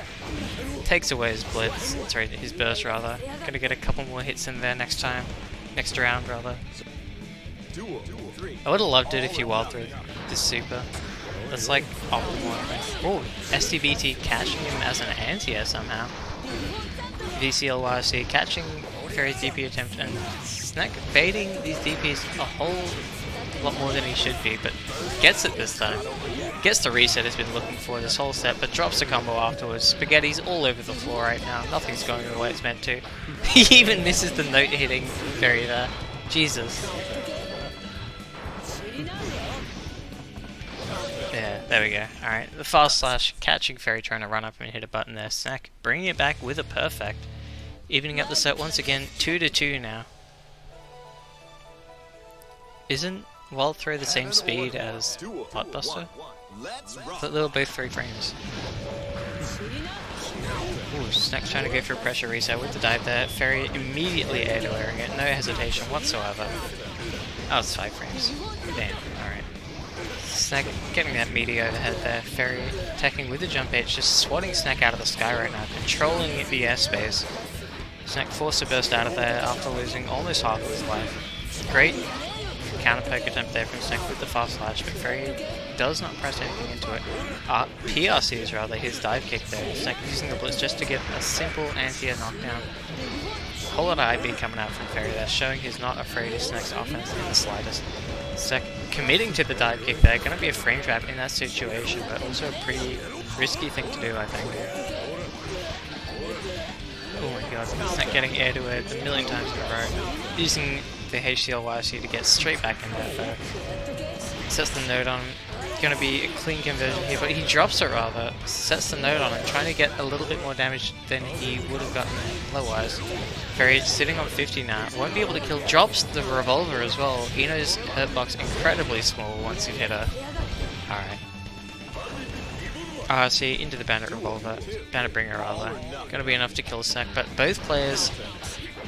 Takes away his blitz, sorry, his burst rather. Gonna get a couple more hits in there next round rather. I would have loved it if you wild threw this super. That's like optimal. Oh, STBT catching him as an anti-air somehow. VCLYC catching Ferry's DP attempt, and Snack baiting these DPs a whole lot more than he should be, but gets it this time. Gets the reset he's been looking for this whole set, but drops the combo afterwards. Spaghetti's all over the floor right now. Nothing's going the way it's meant to. He even misses the note hitting Ferry there. Jesus. Yeah, there we go. Alright, the fast slash catching Ferry trying to run up and hit a button there. Snack bringing it back with a perfect. Evening up the set once again, 2-2 now. Isn't Wild Throw the same speed as Blockbuster? But they're both 3 frames. Ooh, Snack's trying to go for a pressure reset with the dive there. Ferry immediately air to airing it, no hesitation whatsoever. Oh, it's 5 frames. Damn, alright. Snack getting that meaty overhead there. Ferry attacking with the jump H, just swatting Snack out of the sky right now, controlling the airspace. Snack forced to burst out of there after losing almost half of his life. Great counter poke attempt there from Snack with the fast slash, but Ferry does not press anything into it. PRCs rather, his dive kick there. Snack using the blitz just to get a simple anti-air knockdown. A whole lot of IB coming out from Ferry there, showing he's not afraid of Snack's offense in the slightest. Snack committing to the dive kick there, gonna be a frame trap in that situation, but also a pretty risky thing to do, I think. Oh my god, Snack getting air to air a million times in a row. Using the HCLYC to get straight back in there though. Sets the node on him. Gonna be a clean conversion here, but he drops it rather. Sets the node on him, trying to get a little bit more damage than he would have gotten otherwise. Ferry sitting on 50 now. Won't be able to kill. Drops the revolver as well. Ino's hurtbox incredibly small once you hit her. Alright. RC into the Bandit Revolver, Bandit Bringer rather. Gonna be enough to kill Snack, but both players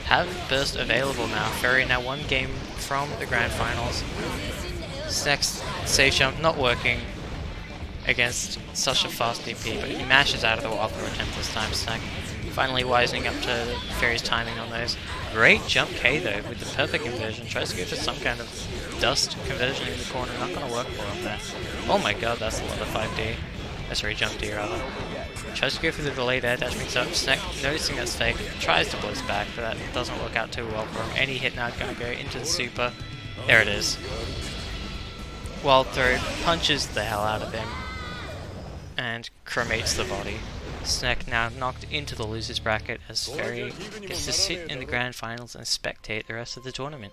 have burst available now. Ferry now 1 game from the grand finals. Snack's safe jump not working against such a fast DP, but he mashes out of the wild throw attempt this time. Snack finally wisening up to Ferry's timing on those. Great jump K though with the perfect conversion. Tries to go for some kind of dust conversion in the corner, not gonna work for him there. Oh my god, that's a lot of 5D. Sorry, jump D rather. Tries to go for the delayed air dash mix up. Snack noticing that's fake, tries to blitz back, but that doesn't work out too well for him. Any hit now gonna go into the super. There it is. Wild throw punches the hell out of him and cremates the body. Snack now knocked into the losers bracket as Ferry gets to sit in the grand finals and spectate the rest of the tournament.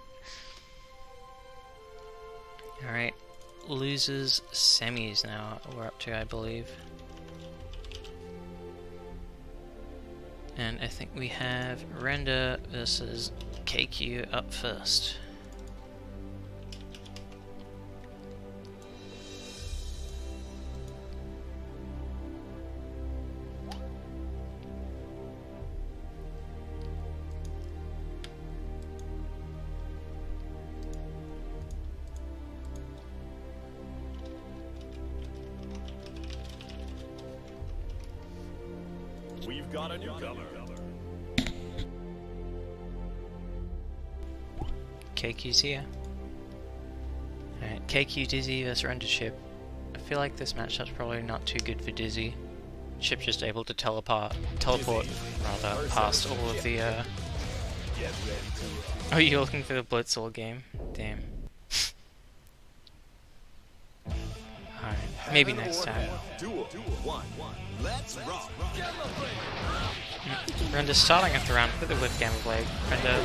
Alright. Losers semis now we're up to, I believe. And I think we have Render versus KQ up first. We've got a newcomer. KQ's here. Alright, KQ Dizzy versus Render Chip. I feel like this matchup's probably not too good for Dizzy. Chip just able to teleport rather past all of the Oh, you're looking for the blitz all game? Damn. Maybe next time. Duel 1. Let's rock. Render's starting off the round with a whip Gamma Blade. Render.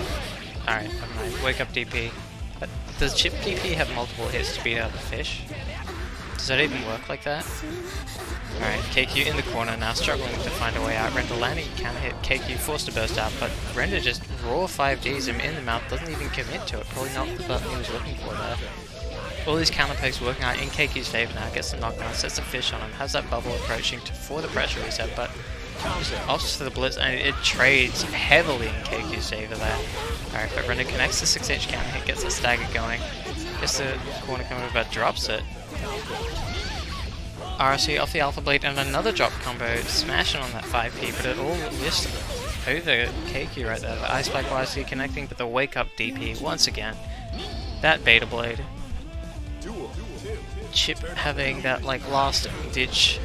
Alright, never mind. Wake up DP. But does Chip DP have multiple hits to beat out the fish? Does that even work like that? Alright, KQ in the corner now, struggling to find a way out. Render landing can hit KQ, forced to burst out, but Render just raw 5Ds him in the mouth, doesn't even commit to it. Probably not the button he was looking for there. All these counter pokes working out in KQ's favor now, gets the knockdown, sets the fish on him, has that bubble approaching for the pressure reset, but opts for the blitz and it trades heavily in KQ's favor there. Alright, but Render connects the 6H counter hit, gets the stagger going, gets the corner coming, but drops it. RC off the Alpha Blade and another drop combo, smashing on that 5P, but it all missed over KQ right there. The Ice Spike YC connecting, but the Wake Up DP once again. That Beta Blade. Chip having that like last ditch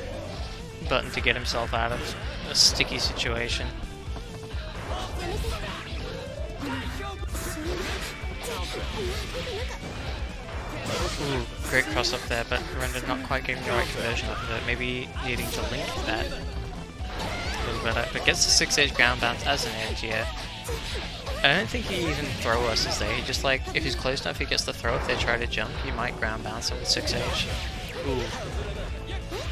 button to get himself out of a sticky situation. Ooh, great cross up there, but Render not quite getting the right conversion of it. Maybe needing to link that a little better. But gets the 6H ground bounce as an anti-air. I don't think he even throw us is there. He just like, if he's close enough, he gets the throw. If they try to jump, he might ground bounce him with 6H. Ooh.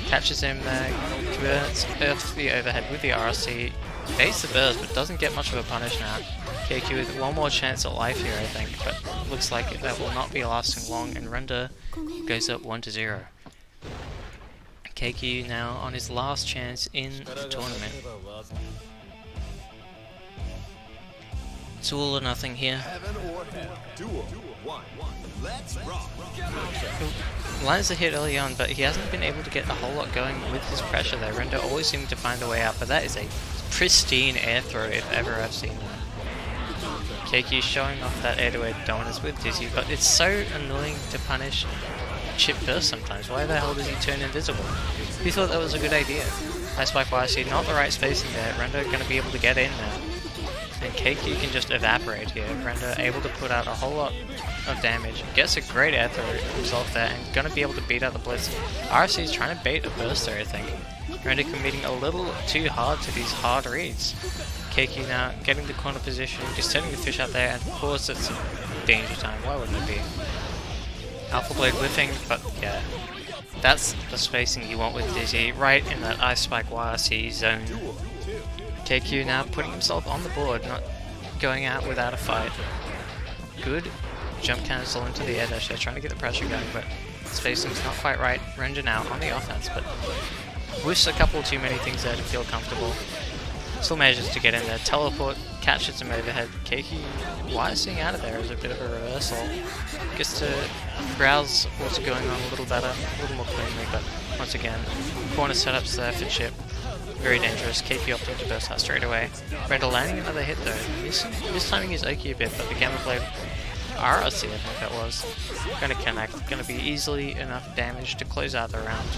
Catches him there, converts off the overhead with the RC. Baits the burst, but doesn't get much of a punish now. KQ with one more chance at life here, I think, but looks like that will not be lasting long, and Render goes up 1-0. KQ now on his last chance in the tournament. It's all or nothing here. Lands a hit early on, but he hasn't been able to get a whole lot going with his pressure there. Render always seemed to find a way out, but that is a pristine air throw if ever I've seen one. KQ showing off that air to air dominance with Dizzy, but it's so annoying to punish Chip burst sometimes. Why the hell does he turn invisible? We thought that was a good idea. Ice Spike YC, not the right spacing there. Render going to be able to get in there. And KQ can just evaporate here. Render able to put out a whole lot of damage. Gets a great air throw himself there and gonna be able to beat out the blitz. RC is trying to bait a burster, I think. Render committing a little too hard to these hard reads. KQ now getting the corner position, just setting the fish out there, and of course it's danger time. Why wouldn't it be? Alpha Blade whiffing, but yeah. That's the spacing you want with Dizzy, right in that Ice Spike YRC zone. KQ now putting himself on the board, not going out without a fight. Good jump cancel into the air dash there, trying to get the pressure going, but spacing's not quite right. Render now on the offense, but whiffs a couple too many things there to feel comfortable. Still manages to get in there. Teleport, catches him overhead. KQ wising out of there is a bit of a reversal. Gets to browse what's going on a little better, a little more cleanly, but once again, corner setups there for Chip. Very dangerous. KQ opting to burst out straight away. Render landing another hit though. Mistiming his Oki a bit, but the Gamma Blade RRC, I think that was, going to connect. Going to be easily enough damage to close out the round.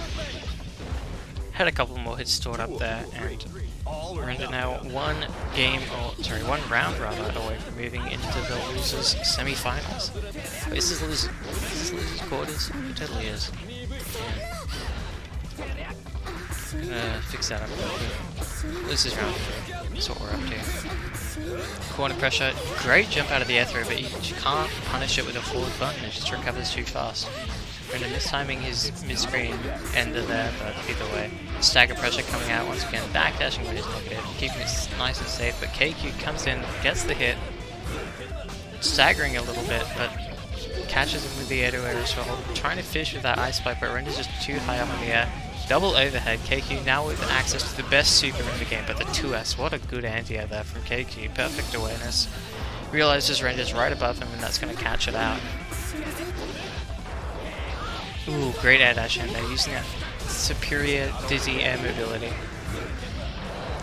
Had a couple more hits stored up there, and Render now one round rather away from moving into the losers semi-finals. Wait, is this losers quarters? It totally is. Gonna fix that up real quick. This is round 3. That's what we're up to. Corner pressure, great jump out of the air throw, but you can't punish it with a forward button, it just recovers too fast. Render mistiming his mid-screen ender there, but either way. Stagger pressure coming out once again, backdashing when he's negative, keeping it nice and safe, but KQ comes in, gets the hit, staggering a little bit, but catches him with the air to air as well, trying to fish with that Ice Spike, but Render's just too high up in the air. Double overhead, KQ now with access to the best super in the game, but the 2S, what a good anti-air there from KQ, perfect awareness. Realizes Render's right above him and that's going to catch it out. Ooh, great air dash in there, using that superior Dizzy air mobility.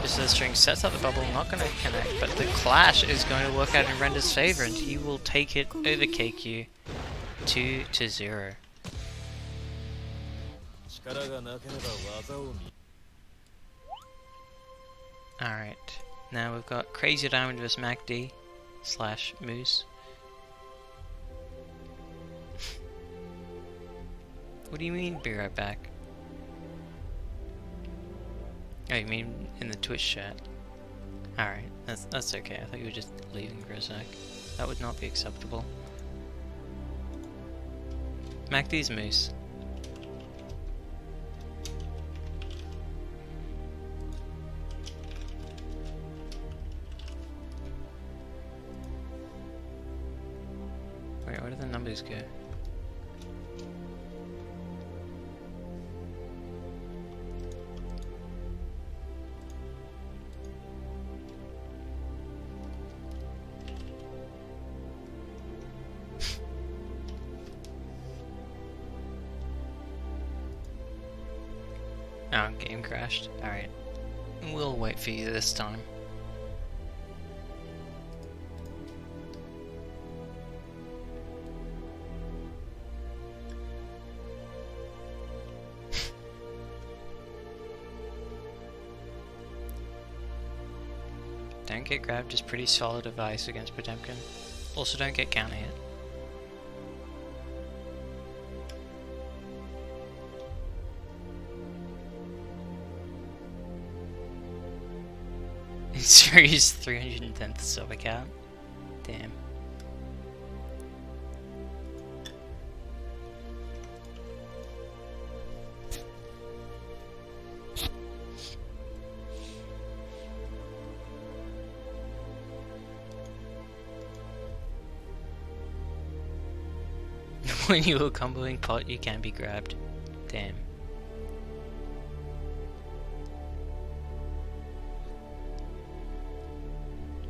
Just the string sets up the bubble, not going to connect, but the clash is going to work out in Render's favor and he will take it over KQ 2-0. Alright, now we've got Crazy Diamond vs MacD / Moose. What do you mean, be right back? Oh, you mean in the Twitch chat? Alright, that's okay. I thought you were just leaving for a sec. That would not be acceptable. MacD's Moose. Wait, where do the numbers go? Oh, game crashed. Alright. We'll wait for you this time. Don't get grabbed is pretty solid advice against Potemkin. Also don't get counter hit. Series 310th sub account. Damn. When you are comboing pot, you can be grabbed. Damn.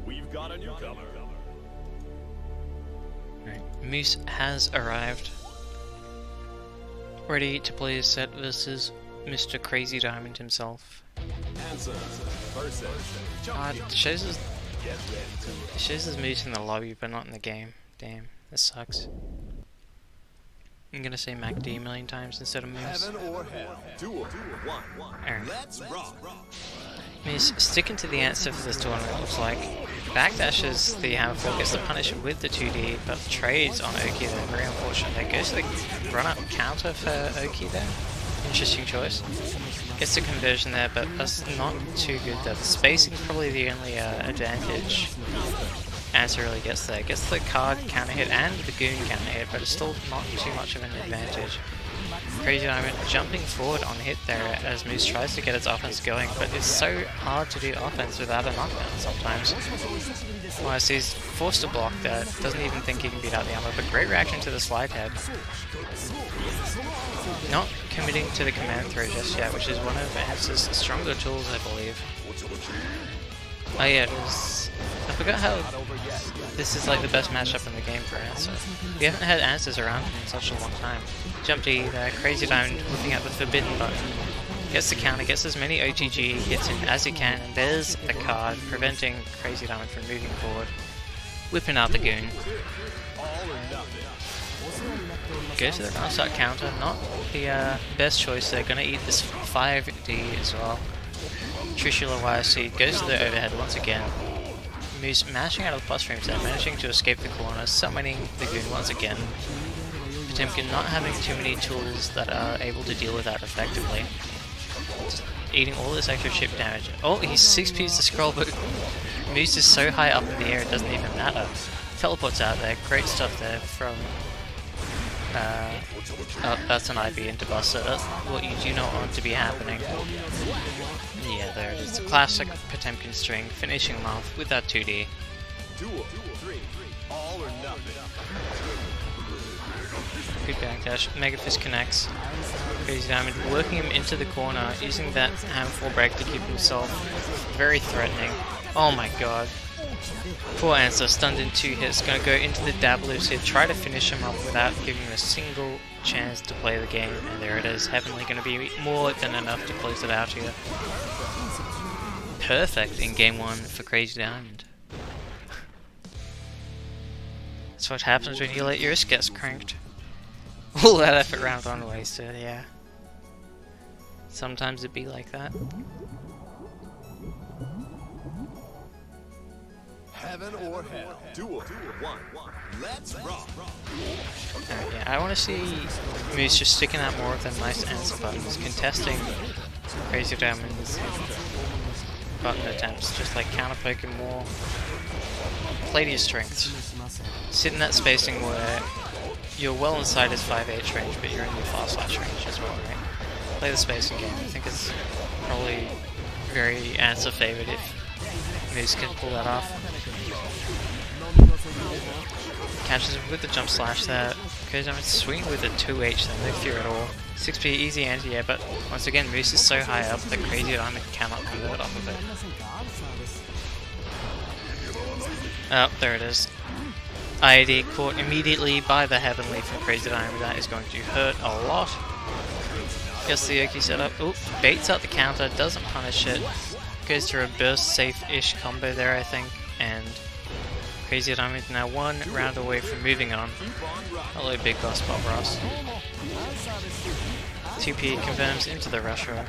We've got a newcomer. Right. Moose has arrived. Ready to play a set versus Mr. Crazy Diamond himself. Answer versus. It shows his Moose in the lobby, but not in the game. Damn, that sucks. I'm gonna say MacD a million times instead of Moose. Heaven or hell. Duel. One. Alright. Let's rock. Moose sticking to the answer for this tournament, looks like. Backdashes the Hammerfall, gets the punish with the 2D, but trades on Oki there, very unfortunate there. Goes to the run-up counter for Oki there. Interesting choice. Gets the conversion there, but that's not too good there. The spacing is probably the only advantage Answer really gets there. Gets the card counter hit and the goon counter hit, but it's still not too much of an advantage. Crazy Diamond jumping forward on hit there as Moose tries to get its offense going, but it's so hard to do offense without a knockdown sometimes. Well, he's forced to block that, doesn't even think he can beat out the armor, but great reaction to the slide head. Not committing to the command throw just yet, which is one of Answer's stronger tools, I believe. Oh yeah, it was... I forgot how this is like the best matchup in the game for Answer. We haven't had Answers around in such a long time. Jump D there, Crazy Diamond looking at the forbidden button. Gets the counter, gets as many OTG hits in as he can, and there's the card, preventing Crazy Diamond from moving forward. Whipping out the goon. Go to the round start counter, not the best choice there, gonna eat this 5D as well. Trishula YC goes to the overhead once again. Moose mashing out of the plus frames there, managing to escape the corner, summoning the goon once again. Potemkin not having too many tools that are able to deal with that effectively. Just eating all this extra chip damage. Oh, he 6P's the scroll, but Moose is so high up in the air it doesn't even matter. Teleports out there, great stuff there from... oh, that's an IB into Buster. That's what you do not want to be happening. Yeah, there it is. The classic Potemkin string, finishing him off with that 2D. Duel. All or nothing. Good backdash. Mega Fist connects. Crazy Diamond working him into the corner, using that handful break to keep himself very threatening. Oh my god. Poor Answer, stunned in 2 hits, gonna go into the Dabbler's here, try to finish him up without giving him a single chance to play the game, and there it is. Heavenly gonna be more than enough to close it out here. Perfect in game 1 for Crazy Diamond. That's what happens when you let yours get cranked. All that effort round on wasted, yeah. Sometimes it be like that. Heaven or hell. Duel. One. Let's rock. Yeah, I want to see Moose just sticking out more of the nice answer buttons, contesting Crazy Diamond's button attempts, just like counter poking more. Play to your strengths. Sit in that spacing where you're well inside his 5H range, but you're in your fast slash range as well, right? Play the spacing game. I think it's probably very answer favored if Moose can pull that off. Catches him with the jump slash there. Crazy Diamond swinging with a 2H then, no fear at all. 6p easy anti-air, but once again Moose is so high up that Crazy Diamond cannot convert off of it. Oh, there it is. IAD caught immediately by the Heavenly from Crazy Diamond. That is going to hurt a lot. Gets the Oki setup. Oop, baits out the counter, doesn't punish it. Goes through a burst safe-ish combo there, I think, and Crazy Diamond now one round away from moving on. Hello, Big Boss Bob Ross. 2P confirms into the rusher.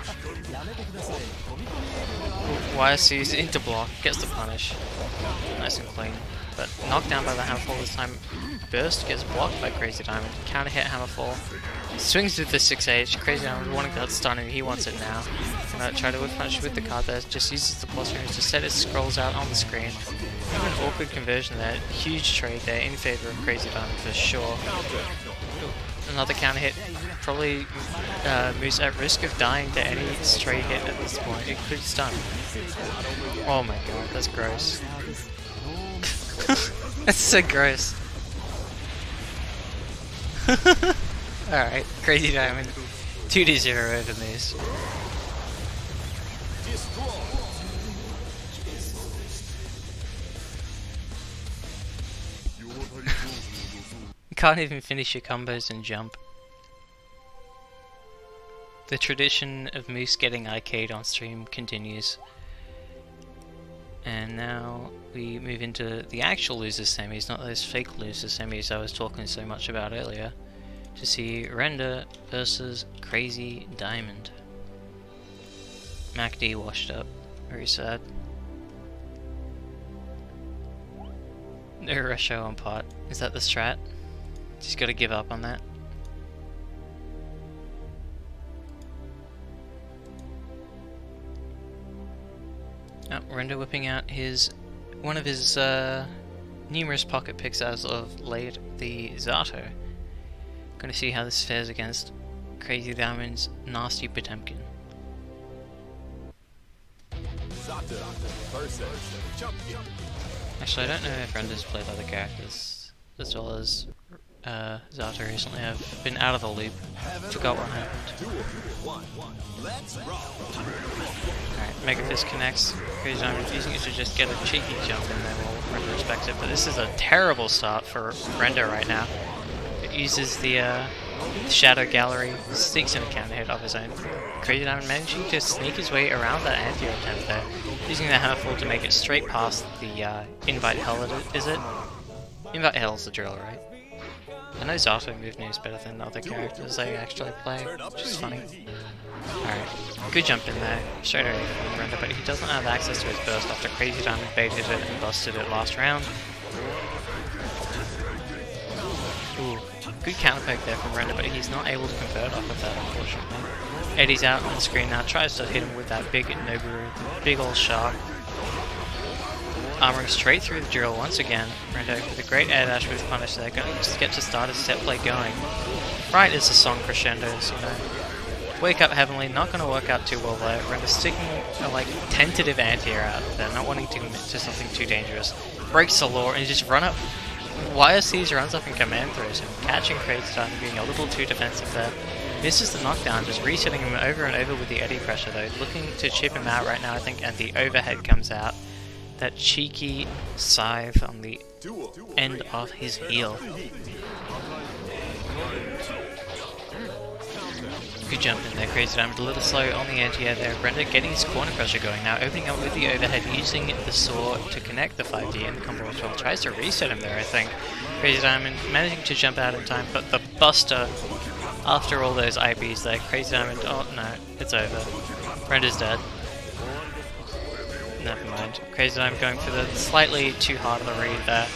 YSC's into block, gets the punish. Nice and clean. But knocked down by the Hammerfall this time. Burst gets blocked by Crazy Diamond. Counter hit Hammerfall. Swings with the 6H. Crazy Diamond wanting that stun and he wants it now. Try to whip punch with the card there. Just uses the plus range to set his scrolls out on the screen. Kind of an awkward conversion there. Huge trade there in favor of Crazy Diamond for sure. Another counter hit. Probably Moose at risk of dying to any stray hit at this point. It could stun. Oh my god, that's gross. That's so gross. Alright, Crazy Diamond 2-0 over Moose. You can't even finish your combos and jump. The tradition of Moose getting IK'd on stream continues. And now we move into the actual losers semis, not those fake losers semis I was talking so much about earlier, to see Render versus Crazy Diamond. MacD washed up, very sad. No Rusho on pot. Is that the strat? Just gotta give up on that. Oh, Render whipping out one of his numerous pocket picks as of late, the Zato. Gonna see how this fares against Crazy Diamond's nasty Potemkin. Actually, I don't know if Render's played other characters as well as Zato recently. I've been out of the loop. Forgot what happened. Alright, Mega Fist connects. Crazy Diamond using it to just get a cheeky jump in there while Render respects it. But this is a terrible start for Render right now. It uses the Shadow Gallery, sneaks in a counter hit of his own. Crazy Diamond managing to sneak his way around that anti-air attempt there. Using the Hammerfall to make it straight past the Invite Hell, is it? Invite Hell's the drill, right? I know Zato move news better than other characters they actually play, which is funny. Alright, good jump in there, straight away from Render, but he doesn't have access to his burst after Crazy Diamond baited it and busted it last round. Ooh, good counter poke there from Render, but he's not able to convert off of that, unfortunately. Eddie's out on the screen now, tries to hit him with that big Nobu, big ol' shark. Armoring straight through the drill once again. Render with a great air dash with punish there, going to just get to start his set play going. Right as the song crescendos, you know. Wake Up Heavenly, not going to work out too well there. Render sticking a like tentative anti-air out there, not wanting to commit to something too dangerous. Breaks the law and just run up. YSC's runs up and command throws him, catching Crazy Diamond, being a little too defensive there. Misses the knockdown, just resetting him over and over with the Eddie pressure though. Looking to chip him out right now, I think, and the overhead comes out. That cheeky scythe on the end of his heel. Good jump in there, Crazy Diamond, a little slow on the anti-air there. Render getting his corner pressure going now, opening up with the overhead, using the saw to connect the 5D and the combo as well. Tries to reset him there, I think. Crazy Diamond managing to jump out in time, but the Buster, after all those IBs there, Crazy Diamond, oh no, it's over. Render's dead. Never mind. Crazy Diamond going for the slightly too hard of a read there.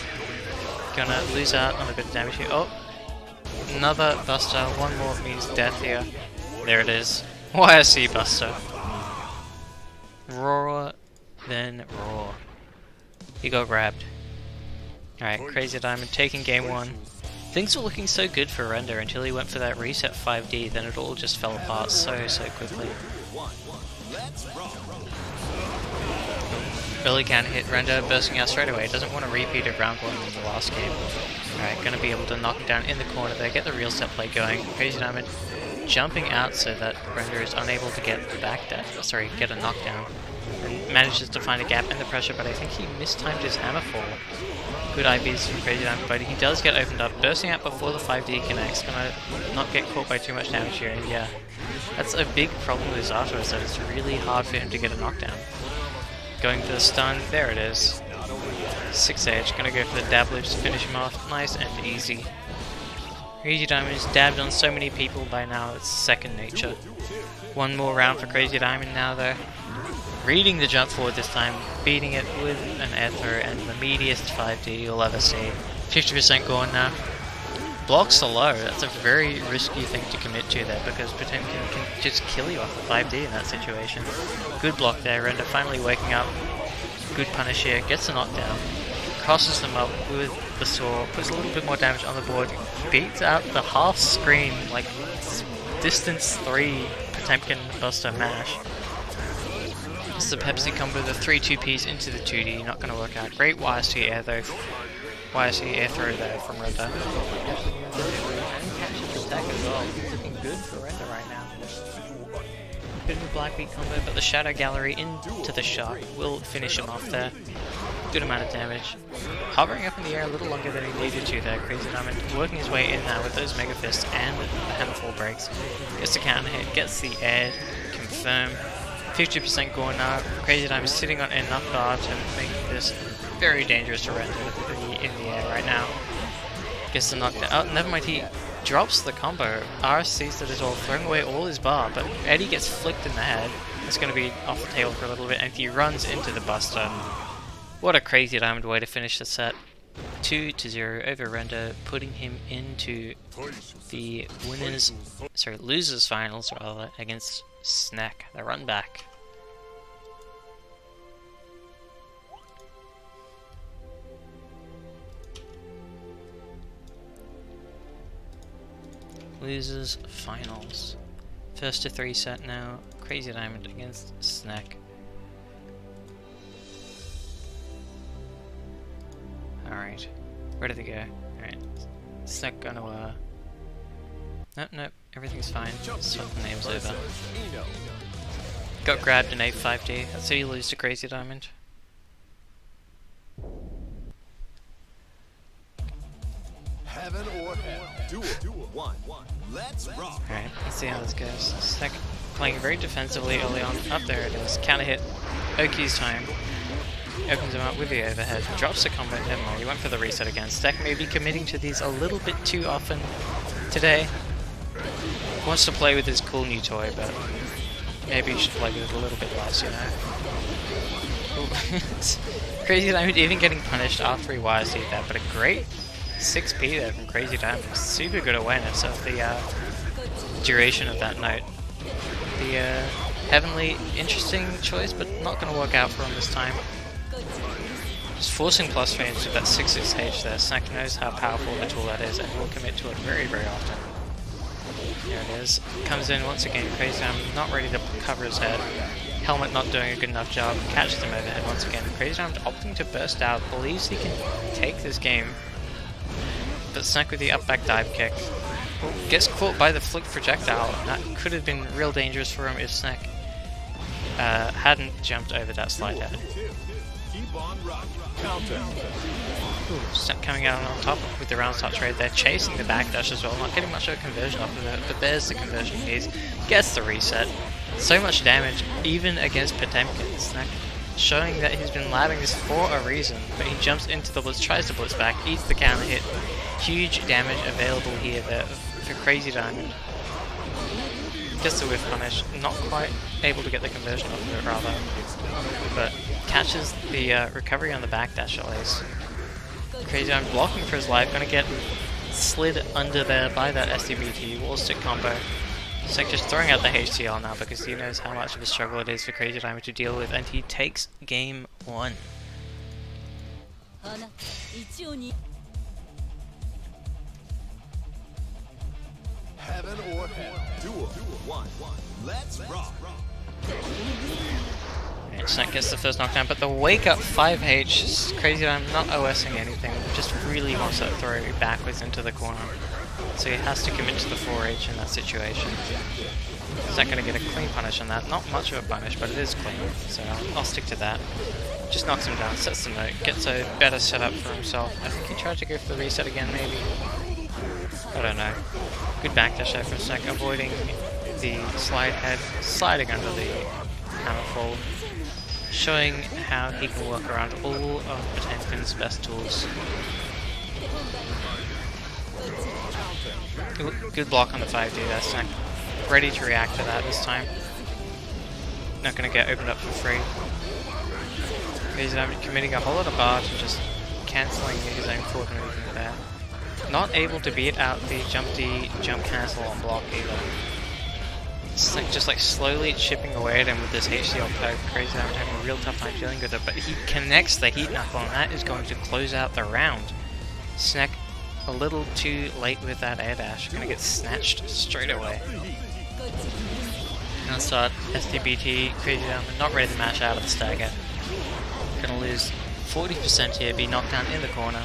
Gonna lose out on a bit of damage here. Oh! Another Buster. One more means death here. There it is. YSC Buster. Raw then raw. He got grabbed. Alright, Crazy Diamond taking game 1. Things were looking so good for Render until he went for that reset 5D, then it all just fell apart so quickly. Early counter hit, Render bursting out straight away, doesn't want to repeat of round 1 in the last game. Alright, gonna be able to knock him down in the corner there, get the real set play going. Crazy Diamond jumping out so that Render is unable to get the get a knockdown. And manages to find a gap in the pressure, but I think he mistimed his hammer fall. Good IVs from Crazy Diamond, but he does get opened up, bursting out before the 5D connects, gonna not get caught by too much damage here, and yeah. That's a big problem with his Zato, is that it's really hard for him to get a knockdown. Going for the stun, there it is. 6H, gonna go for the dab loops to finish him off, nice and easy. Crazy Diamond has dabbed on so many people by now, it's second nature. One more round for Crazy Diamond now though. Reading the jump forward this time, beating it with an air throw and the meatiest 5D you'll ever see. 50% gone now. Blocks are low, that's a very risky thing to commit to there because Potemkin can just kill you off the 5D in that situation. Good block there, Render finally waking up. Good punish here, gets a knockdown. Crosses them up with the saw, puts a little bit more damage on the board, beats out the half screen, like distance 3 Potemkin Buster mash. It's the Pepsi combo, the 3 2Ps into the 2D, not going to work out. Great YSC air though. YSC air throw there from Render. And catches the attack as well. Looking good for Render right now. Bit of a Blackbeat combo, but the Shadow Gallery into the shot will finish him off there. Good amount of damage. Hovering up in the air a little longer than he needed to there. Crazy Diamond working his way in now with those Mega Fists and the Hammerfall breaks. Gets the counter hit, gets the air confirm. 50% gone now. Crazy Diamond is sitting on enough bar to make this very dangerous to Render in the air right now. Gets the knockdown. Oh, never mind, he drops the combo. RS sees that as well, throwing away all his bar, but Eddie gets flicked in the head. It's going to be off the table for a little bit, and he runs into the Buster. What a Crazy Diamond way to finish the set. 2-0 over Render, putting him into the losers finals rather, against Snack, the run back. Losers finals. First to 3 set now. Crazy Diamond against Snack. Alright. Where did they go? Alright. Snack gonna Nope, everything's fine. Swap the names over. Got grabbed in 8-5D. That's how you lose to Crazy Diamond. Heaven or hell. Duel 1. Let's rock. Alright, let's see how this goes. Snack playing very defensively early on. Up there it is. Counter hit. Oki's time. Opens him up with the overhead. Drops the combo. Never mind. He went for the reset again. Stack may be committing to these a little bit too often today. Wants to play with his cool new toy, but maybe he should play with it a little bit less, you know. Crazy Diamond even getting punished after he YSC'd that, but a great 6P there from Crazy Diamond. Super good awareness of the duration of that note. The Heavenly, interesting choice, but not going to work out for him this time. Just forcing plus frames with that 6-6H there. Snack knows how powerful a tool that is and will commit to it very, very often. There it is. Comes in once again, Crazy Diamond not ready to cover his head. Helmet not doing a good enough job. Catches him overhead once again. Crazy Diamond opting to burst out. Believes he can take this game. But Snack with the up back dive kick. Gets caught by the flick projectile. And that could have been real dangerous for him if Snack hadn't jumped over that slide head. Ooh, Snack coming out on top with the round start trade. They're chasing the backdash as well, not getting much of a conversion off of it, but there's the conversion he needs. Gets the reset. So much damage, even against Potemkin. Snack showing that he's been labbing this for a reason, but he jumps into the blitz, tries to blitz back, eats the counter hit. Huge damage available here for Crazy Diamond. Gets the whiff punish, not quite able to get the conversion off of it rather, but catches the recovery on the backdash at least. Crazy Diamond blocking for his life, gonna get slid under there by that SDBT wall stick combo. Snek just throwing out the HCL now because he knows how much of a struggle it is for Crazy Diamond to deal with, and he takes game 1. Heaven or hell. Duel 1. Let's rock. And Snek gets the first knockdown, but the wake up 5H, Crazy Diamond not OSing anything, just really wants that throw backwards into the corner. So he has to commit to the 4H in that situation. He's not going to get a clean punish on that. Not much of a punish, but it is clean, so I'll stick to that. Just knocks him down, sets the note, gets a better setup for himself. I think he tried to go for the reset again, maybe. I don't know. Good backdash there from Snek, avoiding the slide head, sliding under the hammerfall, showing how he can work around all of Potemkin's best tools. Good block on the 5D there, Snek. Ready to react to that this time. Not going to get opened up for free. He's committing a whole lot of bar to just cancelling his own forward movement there. Not able to beat out the jump D, jump cancel on block either. It's like just like slowly chipping away at him with this HCL poke. Crazy Diamond having a real tough time dealing with it, but he connects the heat knuckle, and that is going to close out the round. Snek a little too late with that air dash, gonna get snatched straight away. Now start STBT, Crazy Diamond not ready to mash out of the stagger. Gonna lose 40% here, be knocked down in the corner.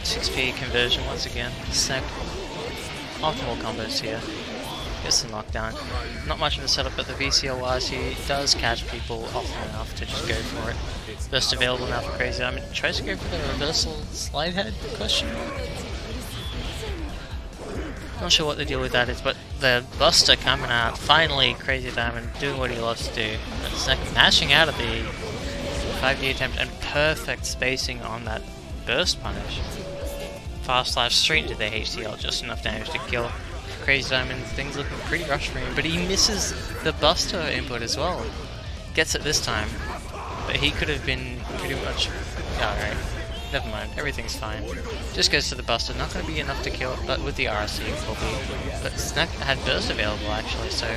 6p conversion once again. Snek optimal combos here. Gets the knockdown. Not much of a setup, but the VCL wise he does catch people often enough to just go for it. Burst available now for Crazy Diamond. Tries to go for the reversal slide head? Question mark? Not sure what the deal with that is, but the Buster coming out. Finally, Crazy Diamond doing what he loves to do. But Snek mashing out of the 5D attempt and perfect spacing on that burst punish. Fast slash straight into the HCL, just enough damage to kill Crazy Diamond. Things looking pretty rushed for him, but he misses the Buster input as well. Gets it this time, but he could have been pretty much... Alright, never mind, everything's fine. Just goes to the Buster, not going to be enough to kill, but with the RC it will be. But Snek had burst available actually, so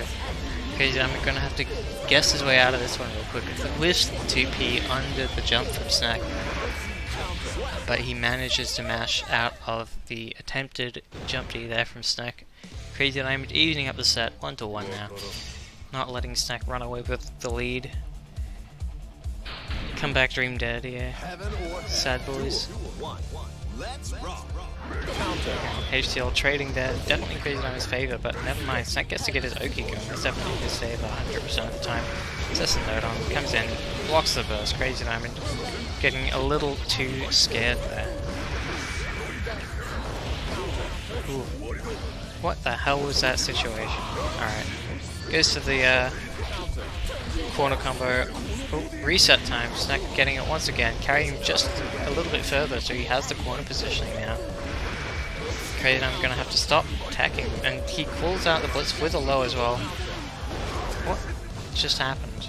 Crazy Diamond going to have to guess his way out of this one real quick. With 2p under the jump from Snek. But he manages to mash out of the attempted jump D there from Snek. Crazy Diamond evening up the set, 1-1 now. Not letting Snek run away with the lead. Come back Dream Dead, yeah. Sad boys. HCL trading there, definitely Crazy Diamond's favour, but never mind. Snek gets to get his Oki going, that's definitely in his favour 100% of the time. Sets the note on, comes in, blocks the burst. Crazy Diamond getting a little too scared there. Ooh. What the hell was that situation? Alright. Goes to the corner combo. Oh, reset time. Snek getting it once again, carrying him just a little bit further, so he has the corner positioning now. Crazy Diamond's gonna have to stop attacking, and he calls out the blitz with a low as well. What just happened?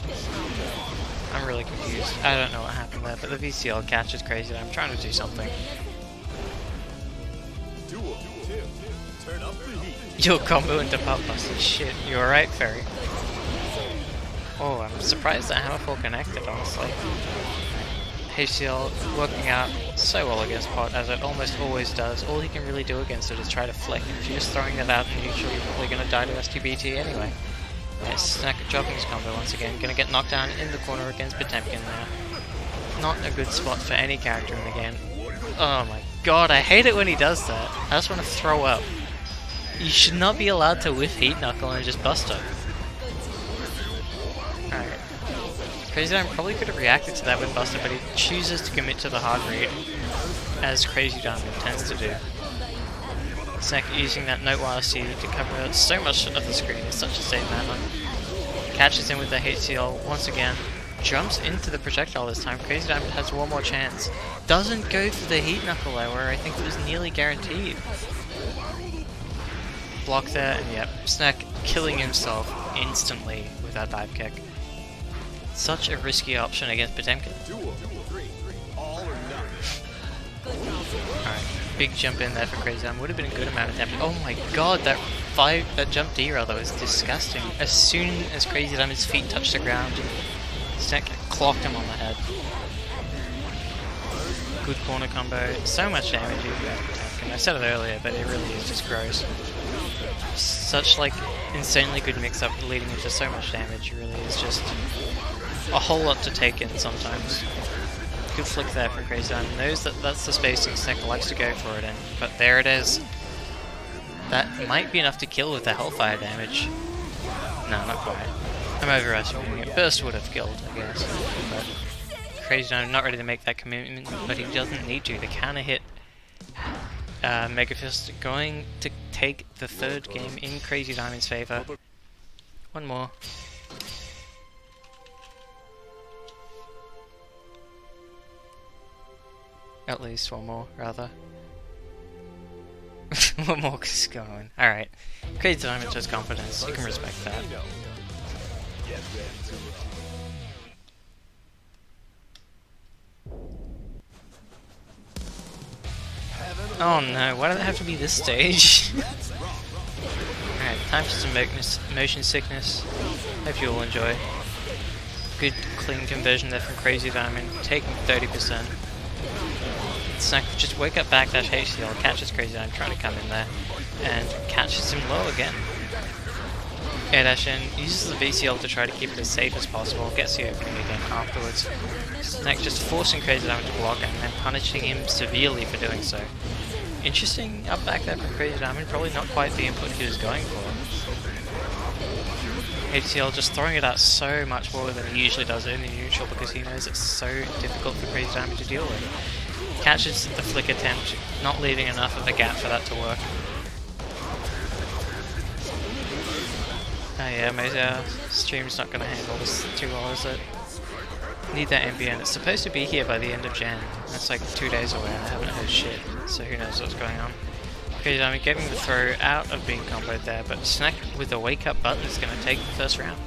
I'm really confused. I don't know what happened there, but the VCL catches Crazy Diamond. I'm trying to do something. Your combo into pop busted. Shit, you alright, Ferry? Oh, I'm surprised that Hammerfall connected, honestly. HCL working out so well against Pot, as it almost always does. All he can really do against it is try to flick. If you're just throwing it out in neutral, you're probably going to die to STBT anyway. Snek dropping his combo once again. Going to get knocked down in the corner against Potemkin now. Not a good spot for any character in the game. Oh my god, I hate it when he does that. I just want to throw up. You should not be allowed to whiff Heat Knuckle and just Buster. Alright. Crazy Diamond probably could have reacted to that with Buster, but he chooses to commit to the hard read, as Crazy Diamond tends to do. Snek using that Note YRC to cover so much of the screen in such a safe manner. Catches him with the HCL once again. Jumps into the projectile this time. Crazy Diamond has one more chance. Doesn't go for the Heat Knuckle though, where I think it was nearly guaranteed. Block there, and yep, Snek killing himself instantly with that dive kick. Such a risky option against Potemkin. Alright, big jump in there for Crazy Diamond. Would have been a good amount of damage. Oh my god, that that jump D rather was disgusting. As soon as Crazy Diamond's feet touched the ground, Snack clocked him on the head. Good corner combo, so much damage you can take, and I said it earlier, but it really is just gross. Such like insanely good mix-up leading into so much damage, really is just a whole lot to take in sometimes. Good flick there from Crazy Diamond, knows that that's the spacing Snack likes to go for it in, but there it is. That might be enough to kill with the Hellfire damage. No, not quite. I'm overestimating it. Burst would have killed, I guess. But Crazy Diamond not ready to make that commitment, but he doesn't need to. The counter hit Mega Fist going to take the third game in Crazy Diamond's favor. One more. At least one more, rather. One more is going. Alright. Crazy Diamond shows confidence. You can respect that. Oh no, why did it have to be this stage? Alright, time for some motion sickness. Hope you all enjoy. Good clean conversion there from Crazy Diamond, taking 30%. Snack just wake up backdash HCL, catches Crazy Diamond trying to come in there, and catches him low again. Air dash in, uses the VCL to try to keep it as safe as possible, gets the opening again afterwards. Snack just forcing Crazy Diamond to block and then punishing him severely for doing so. Interesting up back there from Crazy Diamond, probably not quite the input he was going for. HCL just throwing it out so much more than he usually does in the neutral because he knows it's so difficult for Crazy Diamond to deal with. Catches the flick attempt, not leaving enough of a gap for that to work. Oh yeah, my stream's not going to handle this too well, is it? Need that NBN. It's supposed to be here by the end of Jan. That's like 2 days away and I haven't heard shit, so who knows what's going on. Crazy Diamond getting the throw out of being comboed there, but Snack with the wake up button is going to take the first round.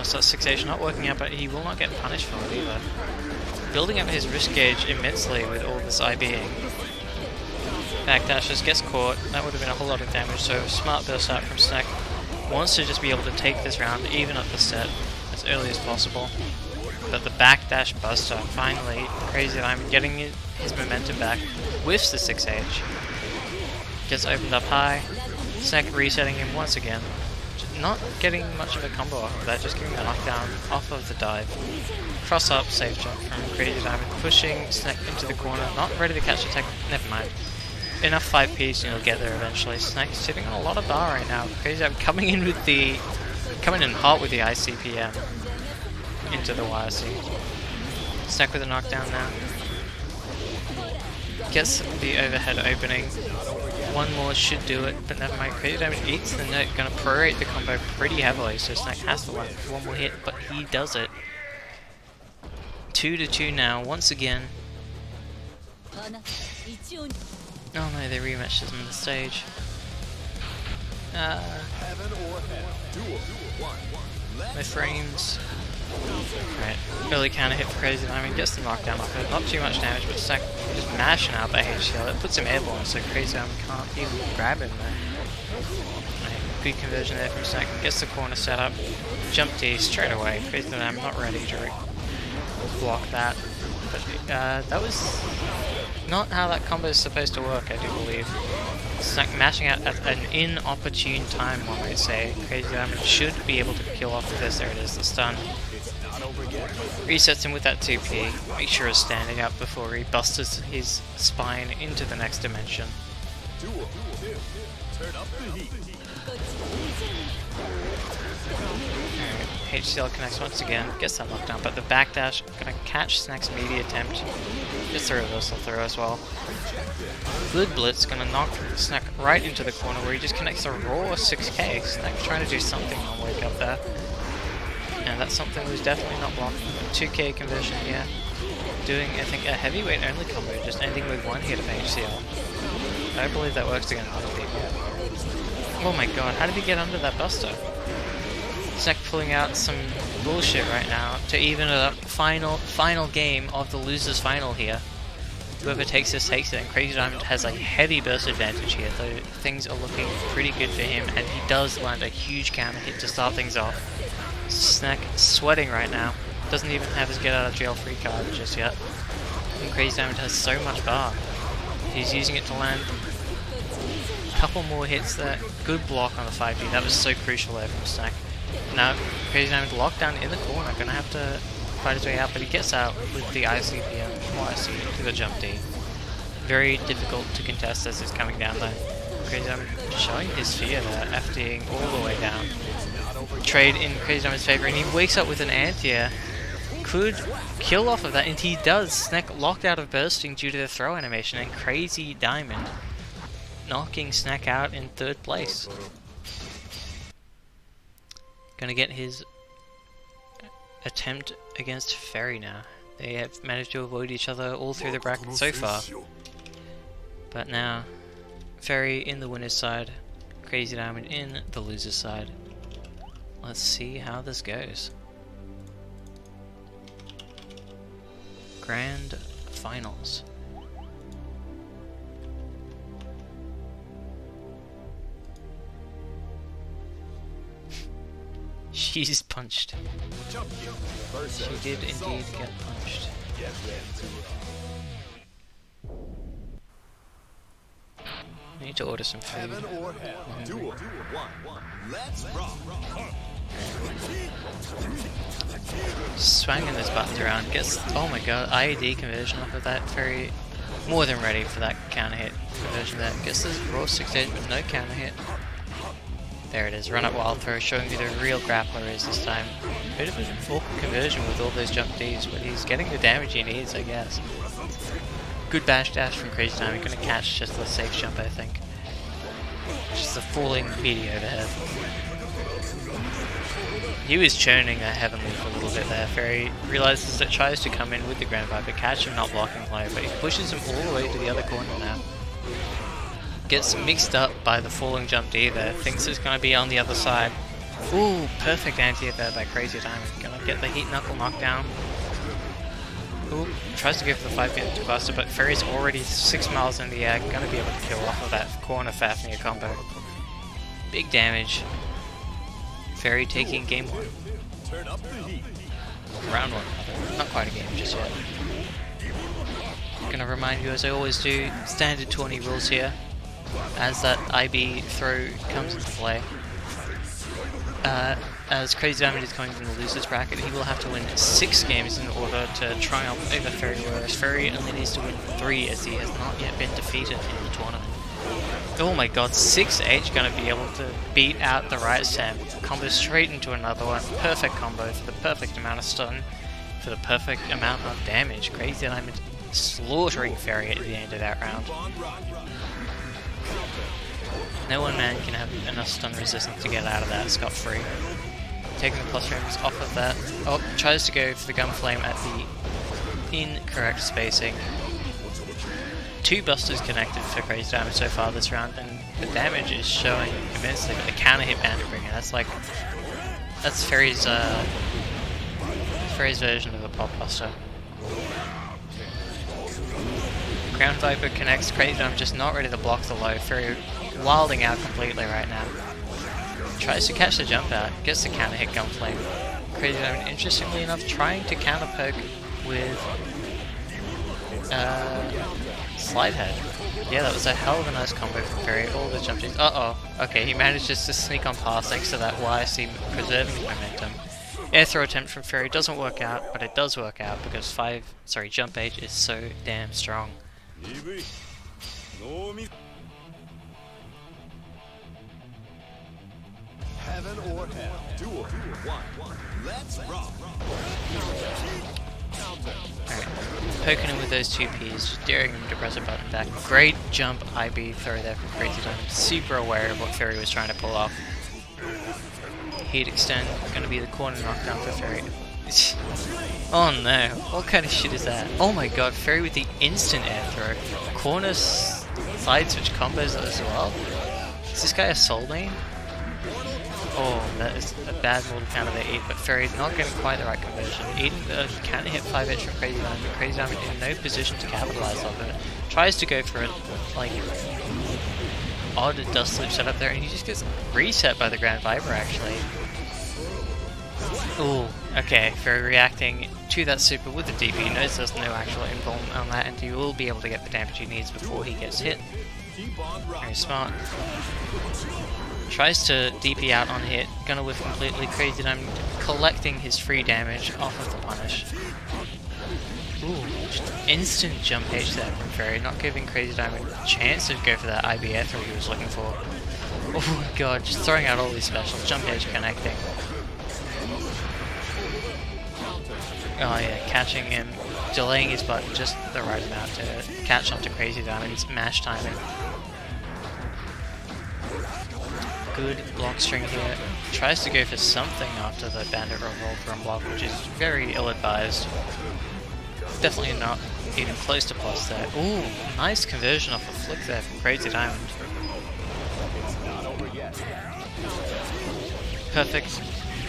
So that 6H not working out, but he will not get punished for it either. Building up his risk gauge immensely with all this IBing. Backdashes, gets caught, that would have been a whole lot of damage, so smart burst out from Snack. Wants to just be able to take this round, even up the set, as early as possible. But the backdash buster, finally, Crazy Diamond getting his momentum back, whiffs the 6H. Gets opened up high, Snack resetting him once again. Not getting much of a combo off of that, just getting a knockdown off of the dive. Cross up, safe jump from Crazy Diamond, pushing Snack into the corner, not ready to catch the tech, never mind. Enough 5Ps and you'll get there eventually. Snack's sitting on a lot of bar right now. Crazy Diamond coming in hot with the ICPM into the YRC. Snack with a knockdown now. Gets the overhead opening. One more should do it, but never mind. Crazy Diamond eats the note, gonna prorate the combo pretty heavily, so Snack has to one more hit, but he does it. 2-2 now, once again. Oh no, they rematched us on the stage. My frames. Right, early counter hit for Crazy Diamond, gets the knockdown off it, not too much damage, but Snack just mashing out that HCL, it puts him airborne, so Crazy Diamond can't even grab him there. Right, good conversion there from Snack, gets the corner set up, jump D straight away, Crazy Diamond not ready to block that, but that was not how that combo is supposed to work, I do believe. Snack mashing out at an inopportune time, one might say. Crazy Diamond should be able to kill off of this, there it is, the stun. Resets him with that 2P, make sure he's standing up before he busts his spine into the next dimension. Alright, HCL connects once again, gets that knockdown, but the backdash gonna catch Snack's meaty attempt. Gets the reversal throw as well. Good blitz, gonna knock Snack right into the corner where he just connects a raw 6k. Snack trying to do something on wake up there. And that something was definitely not blocked. 2k conversion here. Doing, I think, a heavyweight only combo, just ending with one hit of HCL. I don't believe that works against other people. Oh my god, how did he get under that buster? Snack pulling out some bullshit right now to even it up. Final game of the losers final here. Whoever takes this takes it, and Crazy Diamond has a heavy burst advantage here, though things are looking pretty good for him, and he does land a huge counter hit to start things off. Snack sweating right now, doesn't even have his get out of jail free card just yet. And Crazy Diamond has so much bar. He's using it to land a couple more hits there. Good block on the 5D, that was so crucial there from Snack. Now Crazy Diamond locked down in the corner, gonna have to fight his way out, but he gets out with the ICPM, YC to the jump D. Very difficult to contest as it's coming down though. Crazy Diamond showing his fear there, FDing all the way down. Trade in Crazy Diamond's favour, and he wakes up with an anti-air. Could kill off of that, and he does. Snack locked out of bursting due to the throw animation, and Crazy Diamond knocking Snack out in 3rd place. Gonna get his attempt against Ferry now. They have managed to avoid each other all through the bracket so far. But now, Ferry in the winner's side, Crazy Diamond in the loser's side. Let's see how this goes. Grand Finals. She's punched. She did indeed get punched. I need to order some food. Swanging those buttons around, gets, oh my god, IED conversion off of that, very more than ready for that counter hit conversion there. Gets this raw 6-8 with no counter hit. There it is, run up wild throw, showing who the real grappler is this time. Bit of an awkward conversion with all those jump Ds, but he's getting the damage he needs, I guess. Good bash dash from Crazy Diamond, gonna catch just the safe jump, I think. Just a falling meteor overhead. He was churning that Heavenly for a little bit there. Ferry realizes it, tries to come in with the Grand Viper, catch him not blocking play, but he pushes him all the way to the other corner now. Gets mixed up by the falling jump D there, thinks it's going to be on the other side. Ooh, perfect anti-hit there by Crazy Diamond. Gonna get the heat knuckle knockdown. Ooh, tries to go for the 5-hit to Buster, but Ferry's already 6 miles in the air, gonna be able to kill off of that corner Fafnir combo. Big damage. Ferry taking game 1. Round 1, not quite a game just yet. Gonna remind you, as I always do, standard tourney rules here. As that IB throw comes into play. As Crazy Diamond is coming from the losers bracket, he will have to win 6 games in order to triumph over Ferry, whereas Ferry only needs to win 3 as he has not yet been defeated in the tournament. Oh my god, 6H gonna be able to beat out the right Sam. Combo straight into another one. Perfect combo for the perfect amount of stun, for the perfect amount of damage. Crazy Diamond slaughtering Ferry at the end of that round. No one man can have enough stun resistance to get out of that scot-free. Taking the plus frames off of that. Oh, tries to go for the gun flame at the incorrect spacing. 2 busters connected for Crazy Diamond so far this round, and the damage is showing immensely, but the counter hit bandit bringer, that's Ferry's version of a pop buster. Ground Viper connects, Crazy Diamond just not ready to block the low. Ferry wilding out completely right now. Tries to catch the jump out, gets the counter hit gun flame. Crazy Diamond, interestingly enough, trying to counter poke with slide head. Yeah, that was a hell of a nice combo from Ferry. All the jump hits. Okay, he manages to sneak on past thanks to that YC preserving his momentum. Air throw attempt from Ferry doesn't work out, but it does work out because jump H is so damn strong. Heaven or hell. Duel. 1. Let's rock. Alright, poking him with those 2 Ps, just daring him to press a button back. Great jump IB throw there from Crazy Diamond. Super aware of what Ferry was trying to pull off. Heat extend, gonna be the corner knockdown for Ferry. Oh no, what kind of shit is that? Oh my god, Ferry with the instant air throw. Corner side switch combos as well. Is this guy a soul main? Oh, that is a bad little counter they eat, but Fairy not getting quite the right conversion. Eating the counter hit 5H from Crazy Diamond, but Crazy Diamond in no position to capitalize off it. Tries to go for a, like, odd dust loop setup there, and he just gets reset by the Grand Viper, actually. Ooh, okay, Fairy reacting to that super with the DP. He knows there's no actual invuln on that, and he will be able to get the damage he needs before he gets hit. Very smart. Tries to DP out on hit, gonna whiff completely. Crazy Diamond collecting his free damage off of the punish. Ooh, just instant jump H there from Fairy, not giving Crazy Diamond a chance to go for that IBF that he was looking for. Oh my god, just throwing out all these specials, jump H connecting. Oh yeah, catching him, delaying his button just the right amount to catch onto Crazy Diamond's mash timing. Good block string here. Tries to go for something after the Bandit Revolver block, which is very ill-advised. Definitely not even close to plus there. Ooh, nice conversion off a flick there from Crazy Diamond. Perfect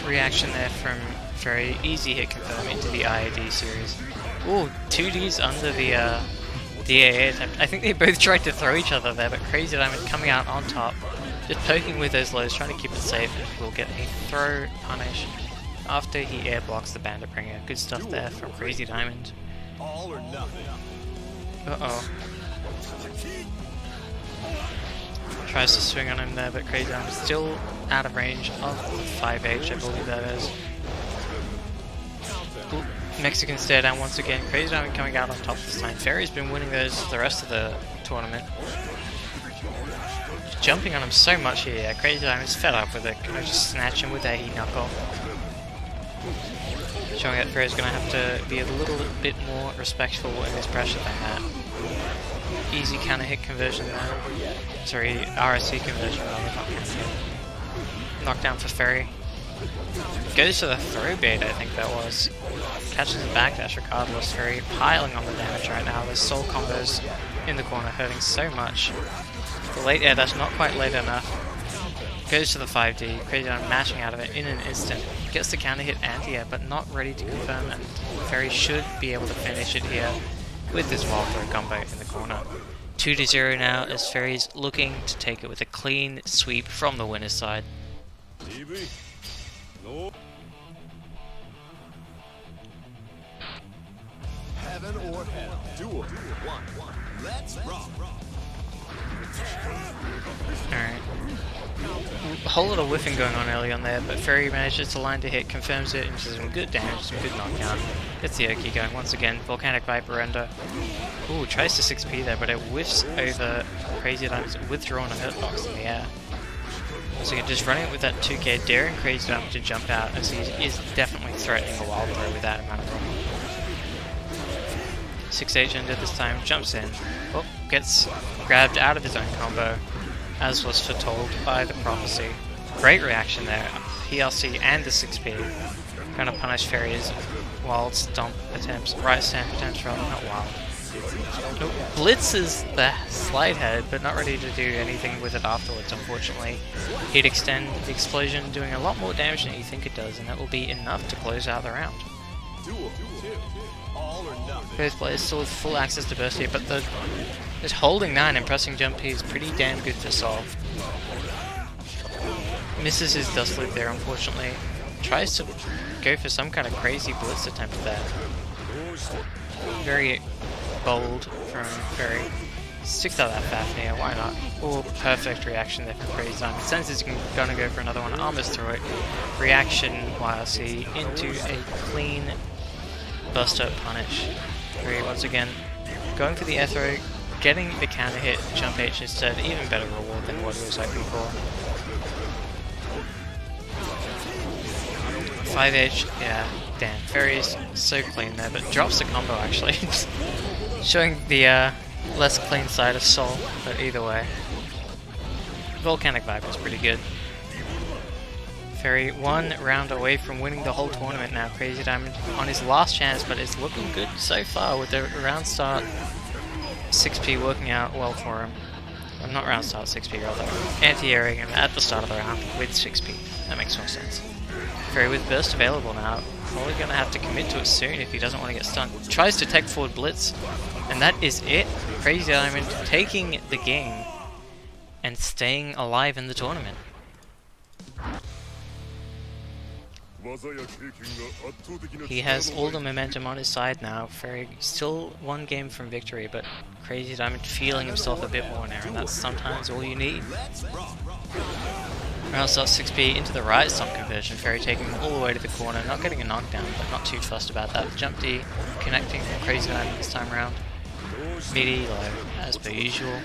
reaction there from Very easy hit confirm into the IAD series. Ooh, 2Ds under the DAA attempt. I think they both tried to throw each other there, but Crazy Diamond coming out on top. Just poking with those lows, trying to keep it safe, and will get a throw punish after he air blocks the Bandit Bringer. Good stuff there from Crazy Diamond. All or nothing. Uh-oh. Tries to swing on him there, but Crazy Diamond is still out of range of 5H, I believe that is. Ooh, Mexican stare down once again. Crazy Diamond coming out on top this time. Fairy's been winning those the rest of the tournament. Jumping on him so much here. Yeah, Crazy Diamond's fed up with it. Gonna just snatch him with a heat knuckle. Showing that Fairy's gonna have to be a little bit more respectful in his pressure than that. Easy counter hit conversion there. Sorry, RSC conversion rather, not counter hit. Knockdown for Fairy. Goes to the throw bait, I think that was. Catches the backdash regardless. Fairy piling on the damage right now. There's soul combos in the corner hurting so much. The late air dash not quite late enough. Goes to the 5D. Crazy Diamond mashing out of it in an instant. Gets the counter hit anti-air, but not ready to confirm, and Fairy should be able to finish it here with this wall throw combo in the corner. 2-0 now as Fairy's looking to take it with a clean sweep from the winner's side. Heaven or hell. Duel. 1-1. Let's rock. Alright. A whole lot of whiffing going on early on there, but Fairy manages to line to hit, confirms it, and does some good damage, some good knockdown. Gets the Oki going once again. Volcanic Viper Ender. Ooh, tries to 6p there, but it whiffs over Crazy Diamond's withdrawn a hurt box in the air. So you're just running it with that 2k, daring Crazy Diamond to jump out, as he is definitely threatening a wild throw with that amount of room. 6H Ender this time, jumps in. Oh, gets grabbed out of his own combo, as was foretold by the prophecy. Great reaction there. PLC and the 6p. Gonna punish Fairy's wild stomp attempts, right stamp attempts rather, not wild. Nope. Blitzes the slide head, but not ready to do anything with it afterwards, unfortunately. He'd extend the explosion, doing a lot more damage than you think it does, and that will be enough to close out the round. Both players still with full access to burst here, but this holding 9 and pressing jump P is pretty damn good for Sol. Misses his dust loop there, unfortunately. Tries to go for some kind of crazy blitz attempt there. Very bold from Fairy. Sticks out that Fafnir, why not? Oh, perfect reaction there from Crazy Diamond. Senses gonna go for another one, armors through it. Reaction YLC into a clean buster punish. Fairy once again going for the air throw, getting the counter hit, jump H instead, even better reward than what he was hoping for. 5H, yeah, damn, Fairy's so clean there, but drops the combo actually. Showing the less clean side of Sol, but either way. Volcanic Viper is pretty good. Fairy 1 round away from winning the whole tournament now. Crazy Diamond on his last chance, but it's looking good so far with the round start. 6p working out well for him. not round start 6p, rather. Anti-airing him at the start of the round with 6p. That makes more sense. Fairy with burst available now. Probably gonna have to commit to it soon if he doesn't want to get stunned. Tries to take forward blitz, and that is it. Crazy Diamond taking the game and staying alive in the tournament. He has all the momentum on his side now. Fairy still one game from victory, but Crazy Diamond feeling himself a bit more now, and that's sometimes all you need. Round start 6p into the right stomp conversion. Fairy taking him all the way to the corner, not getting a knockdown, but not too fussed about that. Jump D connecting from Crazy Diamond this time around. Midi low as per usual.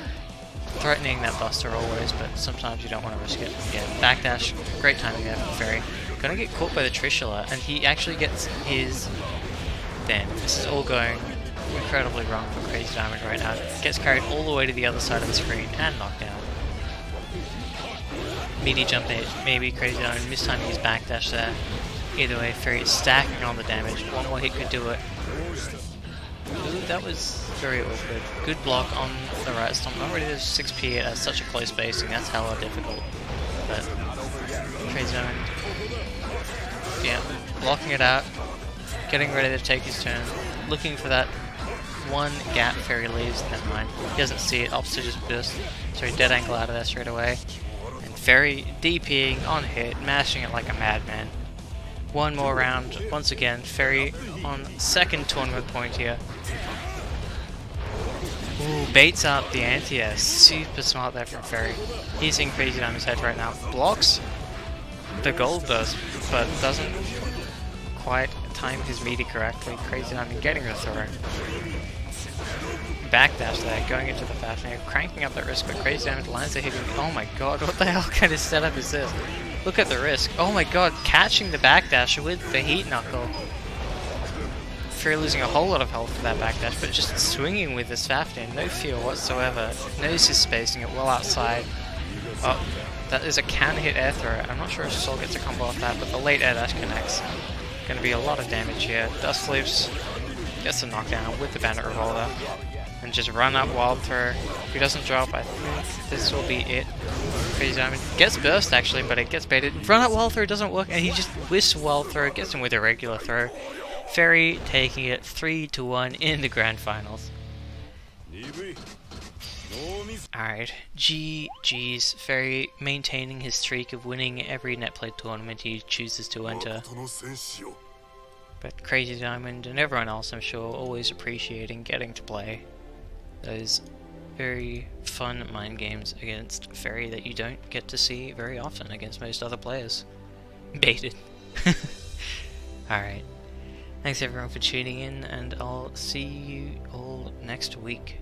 Threatening that buster always, but sometimes you don't want to risk it. Yeah, backdash, great timing there from Fairy. Gonna get caught by the Trishula, and he actually gets his... Then, this is all going incredibly wrong for Crazy Diamond right now. Gets carried all the way to the other side of the screen and knocked down. Midi jump there, maybe Crazy Diamond mistiming his backdash there. Either way, Fairy is stacking on the damage. One more hit could do it. Ooh, that was very awkward. Good block on the right stomp. Not ready to 6p at such a close spacing, that's hella difficult. But Crazy Diamond, yeah, blocking it out, getting ready to take his turn, looking for that one gap Fairy leaves. Never mind, he doesn't see it, opts to just burst. So he dead angle out of there straight away. And Fairy DPing on hit, mashing it like a madman. One more round, once again, Fairy on second tournament point here. Ooh, baits up the anti-air, super smart there from Fairy. He's in Crazy Diamond's head right now. Blocks the gold burst, but doesn't quite time his meter correctly. Crazy Diamond getting the throw. Backdash there, going into the Fafnir, cranking up that risk, but Crazy Diamond lands a hitting. Oh my god, what the hell kind of setup is this? Look at the risk. Oh my god, catching the backdash with the heat knuckle. Fairy losing a whole lot of health for that backdash, but just swinging with this Fafnir, no fear whatsoever. Knows his spacing it well outside. Oh, that is a counter hit air throw. I'm not sure if Soul gets a combo off that, but the late air dash connects. Gonna be a lot of damage here. Dust Flips gets a knockdown with the Bandit Revolver. And just run up Wild Throw. If he doesn't drop, I think this will be it. Crazy Diamond gets burst actually, but it gets baited. Run up Wild Throw doesn't work, and he just whisks Wild Throw, gets him with a regular throw. Fairy taking it 3-1 in the grand finals. Alright, GG's. Fairy maintaining his streak of winning every Netplay tournament he chooses to enter. But Crazy Diamond and everyone else, I'm sure, always appreciating getting to play those very fun mind games against Fairy that you don't get to see very often against most other players. Baited. Alright. Thanks everyone for tuning in, and I'll see you all next week.